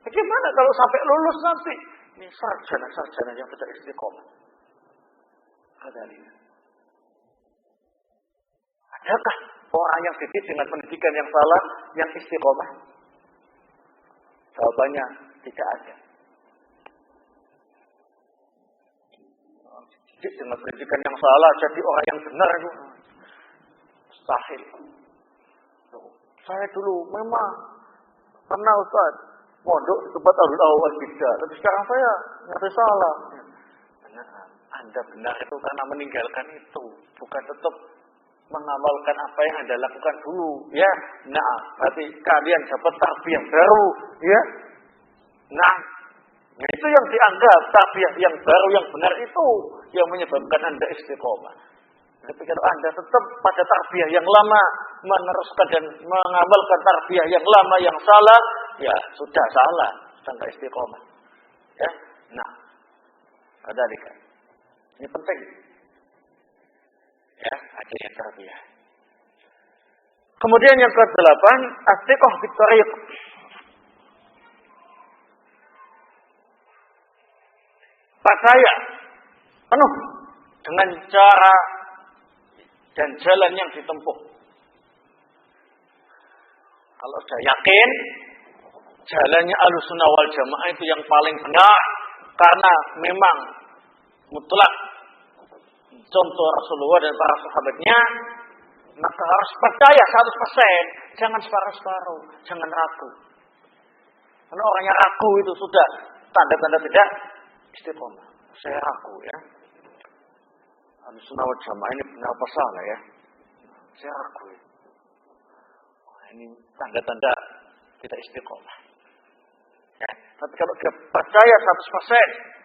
Bagaimana kalau sampai lulus nanti ini sarjana-sarjana yang tidak istiqomah? Adakah orang yang dididik dengan pendidikan yang salah yang istiqomah? Jawabannya tidak ada. Dididik dengan pendidikan yang salah jadi orang yang benar itu mustahil. Saya dulu memang pernah Ustaz mondok di tempat Ahlul Ahwa Bidah, tapi sekarang saya ngerti salah. Anda benar itu karena meninggalkan itu, bukan tetap mengamalkan apa yang Anda lakukan dulu, ya. Nah, berarti kalian dapat tarbiyah baru, ya. Nah, itu yang dianggap tarbiyah yang baru, yang benar itu yang menyebabkan Anda istiqomah. Tapi kalau Anda tetap pada tarbiyah yang lama, meneruskan dan mengamalkan tarbiyah yang lama yang salah, ya sudah salah, sudah tidak istiqomah. Ya, nah, ada dikah. Ini penting. Ya, akhirnya tarbiyah. Kemudian yang ke-8, as-siqah bit-thariq. Percaya penuh dengan cara dan jalan yang ditempuh. Kalau sudah yakin jalannya Ahlussunnah wal Jamaah itu yang paling benar karena memang mutlak contoh Rasulullah dan para sahabatnya, maka harus percaya 100%, jangan separuh-separuh, jangan ragu. Karena orang yang ragu itu sudah tanda-tanda tidak istiqomah. Saya ragu, ya. Ahlussunnah wal Jamaah ini benar apa salah, ya? Saya ragu. Ini tanda-tanda tidak istiqomah. Ya. Tapi kalau dia percaya 100%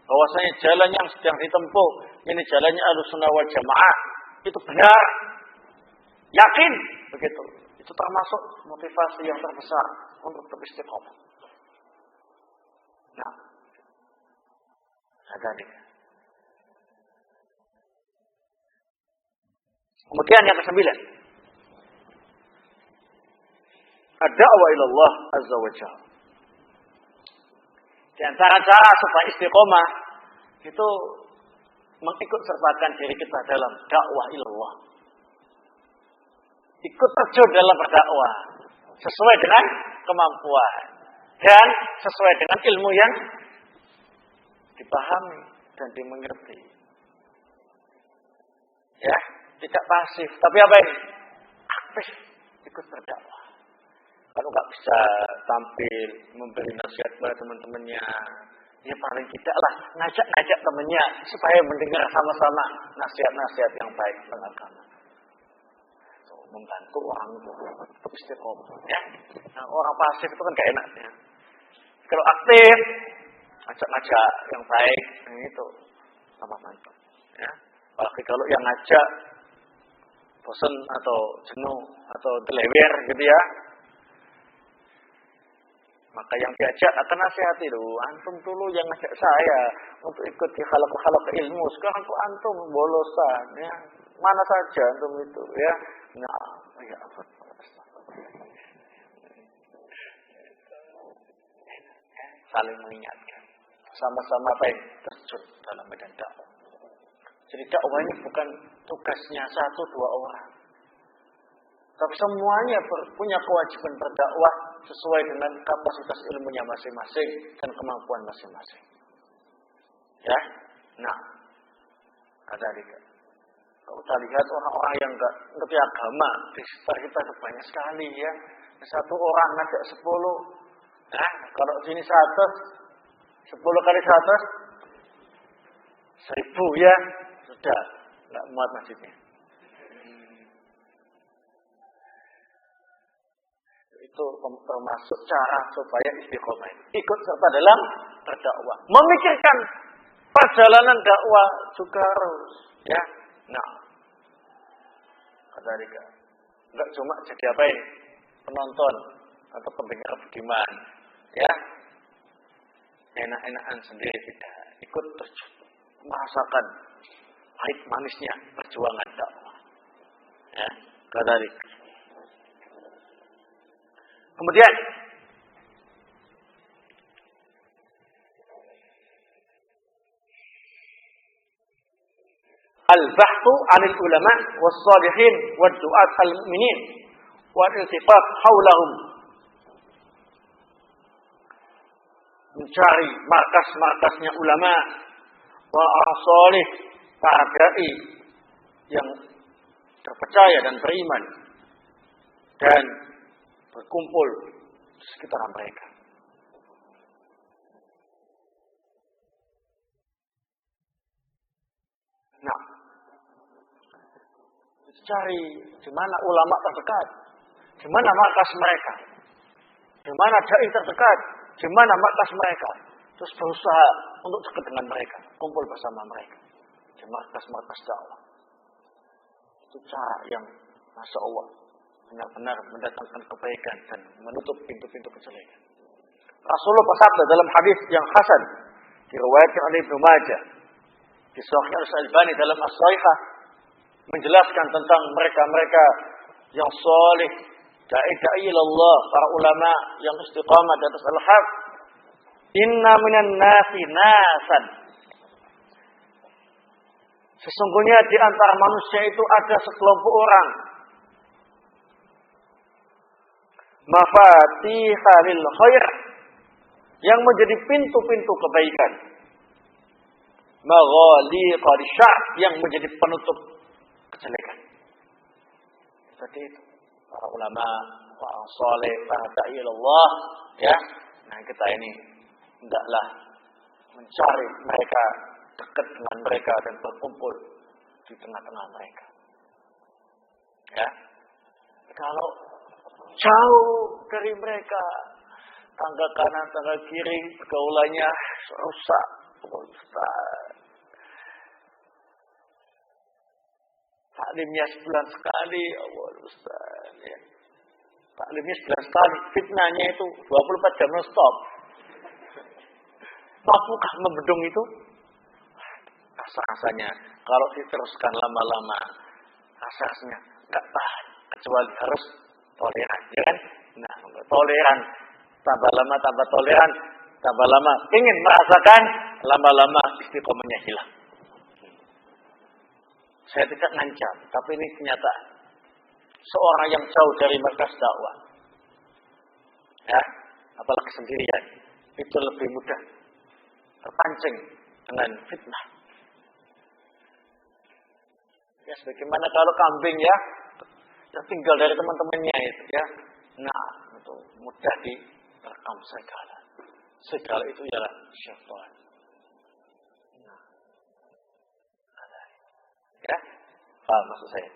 bahwasanya jalan yang sedang ditempuh ini jalannya Ahlussunnah wal Jamaah, itu benar, yakin begitu, itu termasuk motivasi yang terbesar untuk tetap istiqomah. Nah, ada nih. Kemudian yang ke-9, ad-da'wah ila Allah azza wa jalla. Di antara cara supaya istiqomah itu mengikut sertakan diri kita dalam dakwah ilallah. Ikut terjun dalam berdakwah sesuai dengan kemampuan dan sesuai dengan ilmu yang dipahami dan dimengerti. Ya, tidak pasif, tapi apa ini? Aktif ikut berdakwah. Kalau nggak bisa tampil memberi nasihat pada teman-temannya, ya paling tidak lah ngajak temannya supaya mendengar sama-sama nasihat-nasihat yang baik tentang agama. Membantu orang untuk istiqomah. Ya, nah, orang pasif itu kan gak enak. Ya. Kalau aktif, ngajak-ngajak yang baik, nah itu sama mantap. Ya, apalagi kalau yang ngajak bosan atau jenuh atau telewer gitu ya. Maka yang diajak akan nasihati dulu. Antum dulu yang ngajak saya untuk ikut di halaq-halaq ilmu. Sekarang tuh antum bolosan, ya. Mana saja antum itu, ya. Nah, ya apa? Saling mengingatkan. Sama-sama baik terjun dalam medan dakwah. Jadi dakwah ini bukan tugasnya 1-2 orang. Tapi semuanya punya kewajiban berdakwah sesuai dengan kapasitas ilmunya masing-masing dan kemampuan masing-masing. Ya, nah, ada tiga. Kalau kita lihat orang-orang yang nggak ngerti agama di sekitar kita banyak sekali ya. Satu orang ngajak 10. Nah, kalau sini 100, 10 kali 100, 1000 ya. Sudah, nggak muat masjidnya. Itu termasuk cara supaya istiqomah. Ikut serta dalam berdakwah. Memikirkan perjalanan dakwah juga harus. Ya, nah, kata Rika, nggak cuma jadi apa ini, penonton atau pendengar budiman, ya, enak-enakan sendiri tidak, ikut merasakan pahit manisnya perjuangan dakwah, ya, kata Rika. Kemudian al-bahthu 'anil ulama was-shalihin wad-du'at al-mu'minin wal-iltifat haulahum. Mencari markas-markasnya ulama, orang salih, para dai yang terpercaya dan beriman, dan berkumpul di sekitar mereka. Nah, cari di mana ulama terdekat, di mana markas mereka, di mana dai terdekat, di mana markas mereka. Terus berusaha untuk dekat dengan mereka, kumpul bersama mereka di markas-markas dakwah. Itu cara yang Masya Allah benar-benar mendatangkan kebaikan dan menutup pintu-pintu kejelekan. Rasulullah bersabda dalam hadis yang hasan diriwayatkan oleh Ibnu Majah, di Sahih Al-Albani dalam As-Sahihah, menjelaskan tentang mereka-mereka yang saleh, dai-dai ilallah, para ulama yang istiqamah di atas al-haq. Inna minan nasi nasan. Sesungguhnya di antara manusia itu ada sekelompok orang, mafatihah lil khair, yang menjadi pintu-pintu kebaikan, maghaliqa lisyar, yang menjadi penutup kejelekan. Seperti itu para ulama, para saleh, para dai Allah, ya. Nah, kita ini hendaklah mencari mereka, dekat dengan mereka dan berkumpul di tengah-tengah mereka. Ya. Kalau jauh dari mereka, tangga kanan, tangga kiri, pergaulannya rusak. Taklimnya sebulan sekali, Allah Ustaz. Ya. Taklimnya sebulan sekali, fitnahnya itu 24 jam non-stop. Mampukah membendung itu? Rasa-rasanya, kalau diteruskan lama-lama, rasa-rasanya nggak tahan, kecuali harus toleran, ya kan? Nah, toleran, tambah lama tambah toleran, tambah lama ingin merasakan, lama-lama istiqomahnya hilang. Saya tidak ngancam, tapi ini kenyataan. Seorang yang jauh dari markas dakwah, ya, apalagi sendirian, itu lebih mudah terpancing dengan fitnah. Ya, sebagaimana kalau kambing ya, tertinggal dari teman-temannya itu ya, nah itu mudah diterkam segala. Segala itu ialah syaitan. Ya, paham maksud saya?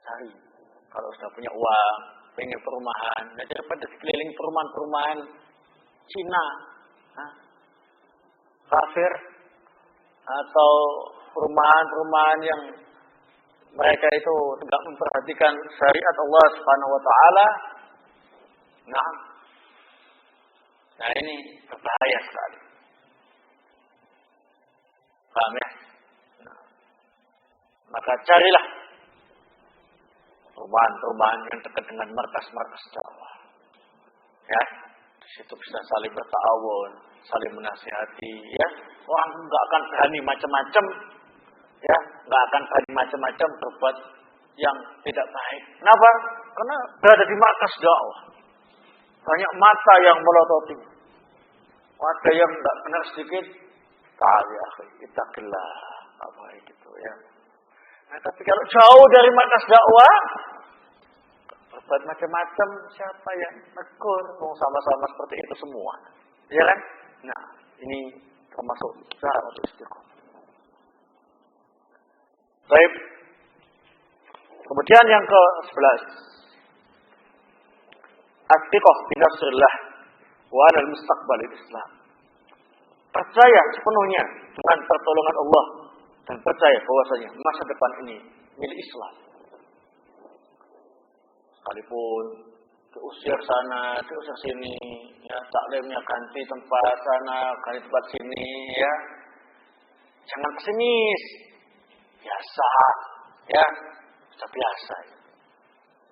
Cari, kalau sudah punya uang, pengen perumahan, daripada sekeliling perumahan-perumahan Cina, kafir, atau perumahan-perumahan yang mereka itu tidak memperhatikan syariat Allah Subhanahu wa taala. Nah ini berbahaya sekali. Paham ya? Maka carilah perumahan-perumahan yang dekat dengan markas-markas dakwah. Ya, di situ bisa saling berta'awun, saling menasihati. Ya, orang nggak akan berani macam-macam. Ya, nggak akan berani macam-macam berbuat yang tidak baik. Kenapa? Karena berada di markas dakwah. Banyak mata yang melototi. Ada yang nggak benar sedikit. Ta'al ya akhi, ittaqillah. nggak baik gitu ya. Nah, tapi kalau jauh dari markas dakwah, berbuat macam-macam, siapa yang negur? Mau sama-sama seperti itu semua, ya kan? Nah, ini termasuk cara untuk istiqomah. Baik. Kemudian yang ke-11, At-tiqah binasrillah wa alal mustaqbalil Islam. Percaya sepenuhnya dengan pertolongan Allah dan percaya bahwasanya masa depan ini milik Islam. Sekalipun diusir sana, diusir sini, ya taklimnya ganti tempat sana, ganti tempat sini, ya jangan pesimis, biasa, ya sudah biasa,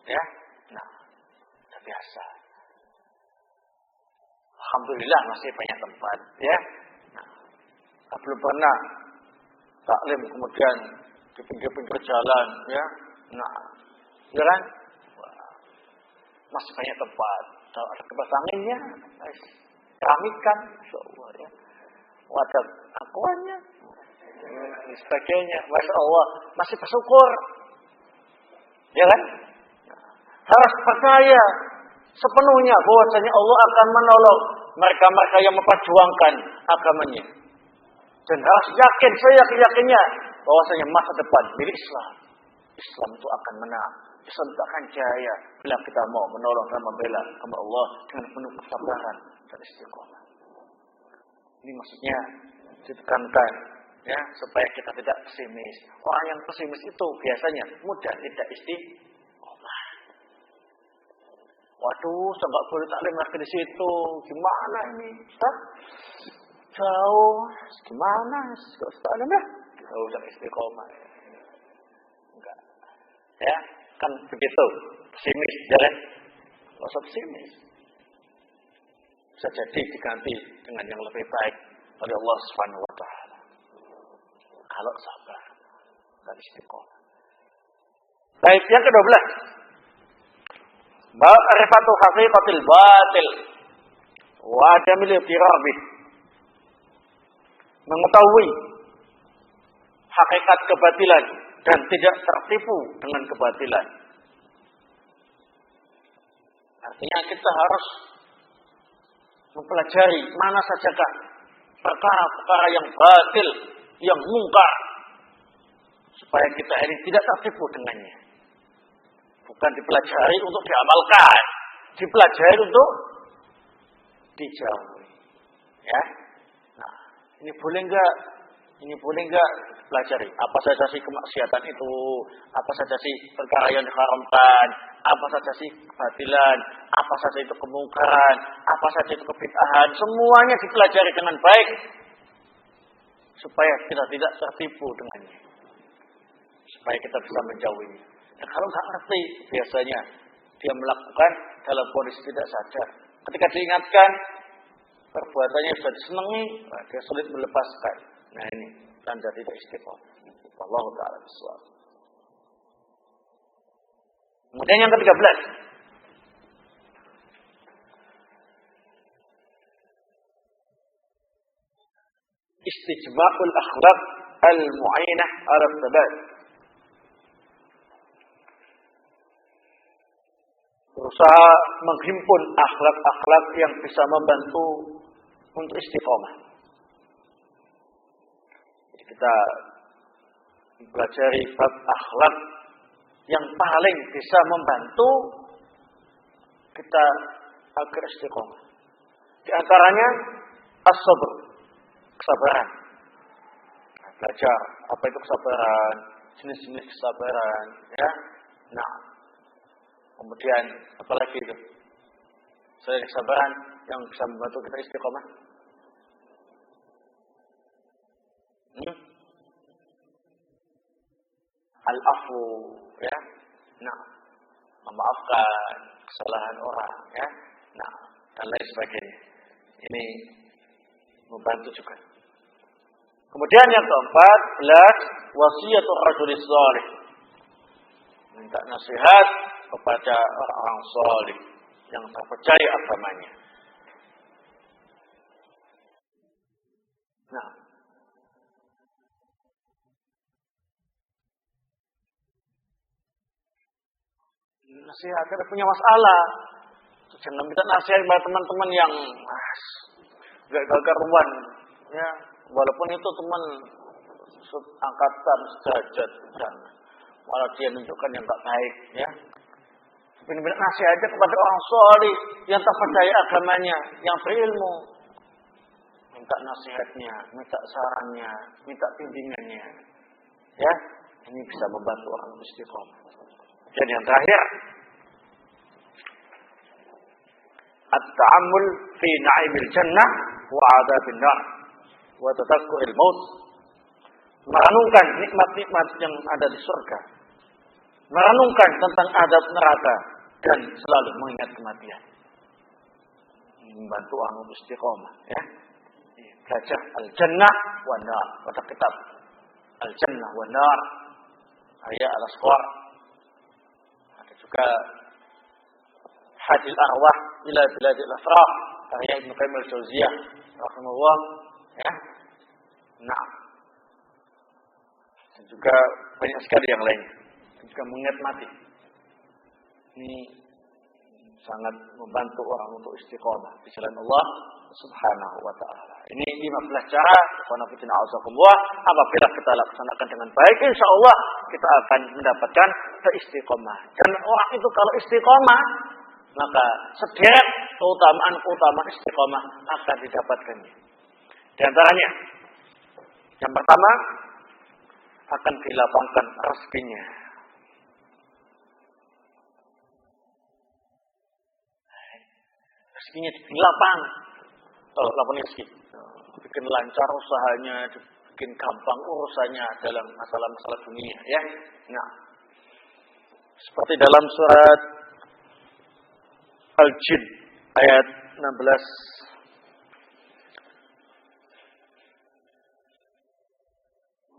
ya, nah sudah biasa. Alhamdulillah masih banyak tempat, ya. Nah, belum pernah taklim kemudian di pinggir-pinggir jalan, ya, nah, ya kan? Masih banyak tempat. Kalau ada kipas anginnya, keramikan, insyaallah ya. Wadah aquanya, dan sebagainya. Masya Allah, masih bersyukur. Ya kan? Harus percaya sepenuhnya bahwasanya Allah akan menolong mereka-mereka yang memperjuangkan agamanya. Dan harus yakin, saya yakinnya bahwasanya masa depan milik Islam. Islam itu akan menang. Islam itu akan jaya bila kita mau menolong dan membela agama Allah dengan penuh kesabaran dan istiqomah. Ini maksudnya ditekankan, ya, supaya kita tidak pesimis. Orang yang pesimis itu biasanya mudah tidak istiqomah. Waduh, saya nggak boleh taklim lagi di situ. Gimana ini? Ustaz? Jauh. Gimana? Gak usah taklim ya? Gak usah istiqomah. Enggak. Ya, kan begitu. Pesimis, ya kan? Gak usah pesimis. Bisa jadi diganti dengan yang lebih baik oleh Allah Subhanahu wa taala. Kalau sabar dan istiqomah. Baik, yang ke-12. Ma'rifatu haqiqatil batil wa adamil iqtirar bih. Mengetahui hakikat kebatilan dan tidak tertipu dengan kebatilan. Artinya kita harus mempelajari mana sajakah perkara-perkara yang batil, yang mungkar, supaya kita ini tidak tertipu dengannya. Bukan dipelajari untuk diamalkan, dipelajari untuk dijauhi. Ya, nah ini boleh enggak? Ini boleh enggak pelajari? Apa saja sih kemaksiatan itu? Apa saja sih perkara yang diharamkan? Apa saja sih kebatilan? Apa saja itu kemungkaran? Apa saja itu kebid'ahan? Semuanya dipelajari dengan baik supaya kita tidak tertipu dengannya. Supaya kita bisa menjauhinya. Dan kalau nggak ngerti, biasanya dia melakukan dalam kondisi tidak sadar. Ketika diingatkan, perbuatannya sudah disenangi, dia sulit melepaskan. Nah ini tanda tidak istiqomah. Wallahu ta'ala bishawab. Kemudian yang ke-13. Istijma'ul akhlaq al-mu'ainah ala thabat. Berusaha menghimpun akhlak-akhlak yang bisa membantu untuk istiqomah. Jadi kita mempelajari bab akhlak yang paling bisa membantu kita agar istiqomah. Di antaranya as-sabr, kesabaran. Belajar apa itu kesabaran, jenis-jenis kesabaran, ya. Nah, kemudian apa lagi itu? Selain kesabaran yang bisa membantu kita istiqomah. Al-afu, ya. Nah, memaafkan kesalahan orang, ya. Nah, dan lain sebagainya. Ini membantu juga. Kemudian yang ke-14, wasiyatul rajulis salih. Minta nasihat kepada orang-orang salih yang terpercaya agamanya. Nah, nasihat, kita punya masalah. Jangan minta nasihat kepada teman-teman yang gak karuan, ya. Walaupun itu teman angkatan sederajat, jangan. Malah dia menunjukkan yang gak baik, ya. Minta nasihat aja kepada orang soleh yang terpercaya agamanya, yang berilmu. Minta nasihatnya, minta sarannya, minta bimbingannya, ya. Ini bisa membantu orang istiqomah. Dan yang terakhir, at-ta'ammul fi na'imil jannah wa 'adzabil nar wa tadhakkuril maut. Merenungkan nikmat-nikmat yang ada di surga. Merenungkan tentang azab neraka dan selalu mengingat kematian. Membantu orang istiqomah, ya. Belajar al-jannah wa nar pada kitab al-jannah wa nar ayat al-asqar. Ada juga hadil arwah ila biladil afrah karya Ibnu Qayyim al-Jauziyah rahimahullah, ya. Nah, dan juga banyak sekali yang lain. Juga mengingat mati. Ini sangat membantu orang untuk istiqomah di jalan Allah Subhanahu wa ta'ala. Ini 15 cara apabila kita laksanakan dengan baik, insyaallah kita akan mendapatkan keistiqomah. Dan orang itu kalau istiqomah, maka sederet keutamaan istiqomah akan didapatkannya. Di antaranya, yang pertama, akan dilapangkan rezekinya. Rezekinya dilapang. Kalau lapang rezeki, bikin lancar usahanya, bikin gampang urusannya dalam masalah-masalah dunia, ya. Nah, seperti dalam surat Al-Jin ayat 16.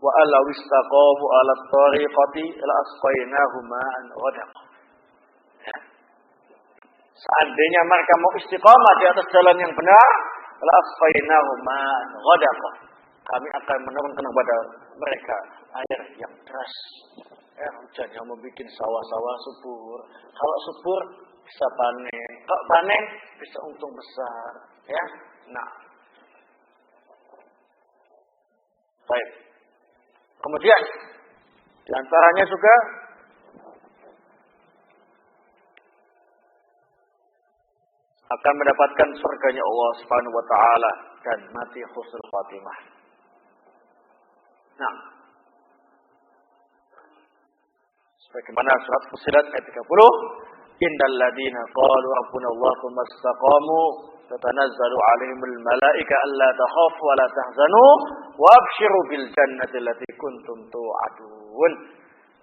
Wa alaw istaqamu 'ala at-tariqati la asqaynahum ma'an ghadaqa. Seandainya mereka mau istiqamah di atas jalan yang benar, la asqaynahum ma'an ghadaqa. Kami akan menurunkan kepada mereka air yang deras. Air hujan yang membuat sawah-sawah subur. Kalau subur bisa panen. Kalau panen bisa untung besar, ya. Nah. Baik. Kemudian di antaranya juga akan mendapatkan surganya Allah Subhanahu wa taala dan mati husnul khatimah. Nah, sebagaimana surat Fussilat ayat 30, innal ladzina qalu rabbuna Allah tsumma istaqamu tatanazzalu 'alaihimul malaika alla takhafu wa la tahzanu wa abshiru bil jannati allati kuntum tu'adun.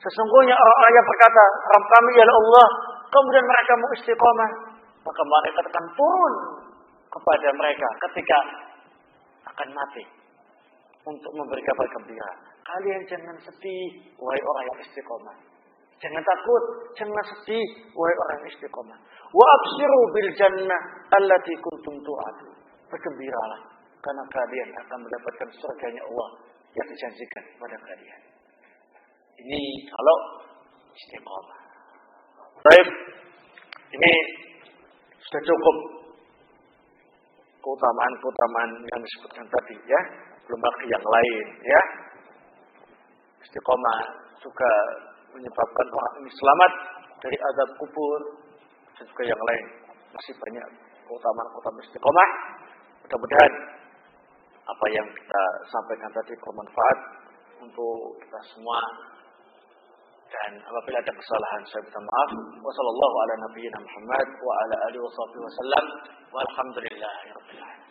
Sesungguhnya orang-orang yang berkata, Rabb kami ialah Allah, kemudian mereka mau istiqamah, maka mereka akan turun kepada mereka ketika akan mati untuk memberi kabar gembira. Kalian jangan sedih, wahai orang yang istiqamah. Jangan takut, jangan sedih, wahai orang yang istiqamah. Wa abshiru bil jannah allati kuntum tu'adun. Bergembiralah karena kalian akan mendapatkan surganya Allah yang dijanjikan kepada kalian. Ini kalau istiqamah. Baik, ini sudah cukup keutamaan yang disebutkan tadi, ya. Belum lagi yang lain, ya. Istiqamah juga menyebabkan orang ini selamat dari azab kubur dan juga yang lain. Masih banyak keutamaan istiqamah. Mudah-mudahan apa yang kita sampaikan tadi bermanfaat untuk kita semua. Dan apabila ada kesalahan saya minta maaf. Wassallallahu ala nabiyyina Muhammad wa ala alihi wasallam. Walhamdulillahirabbil alamin.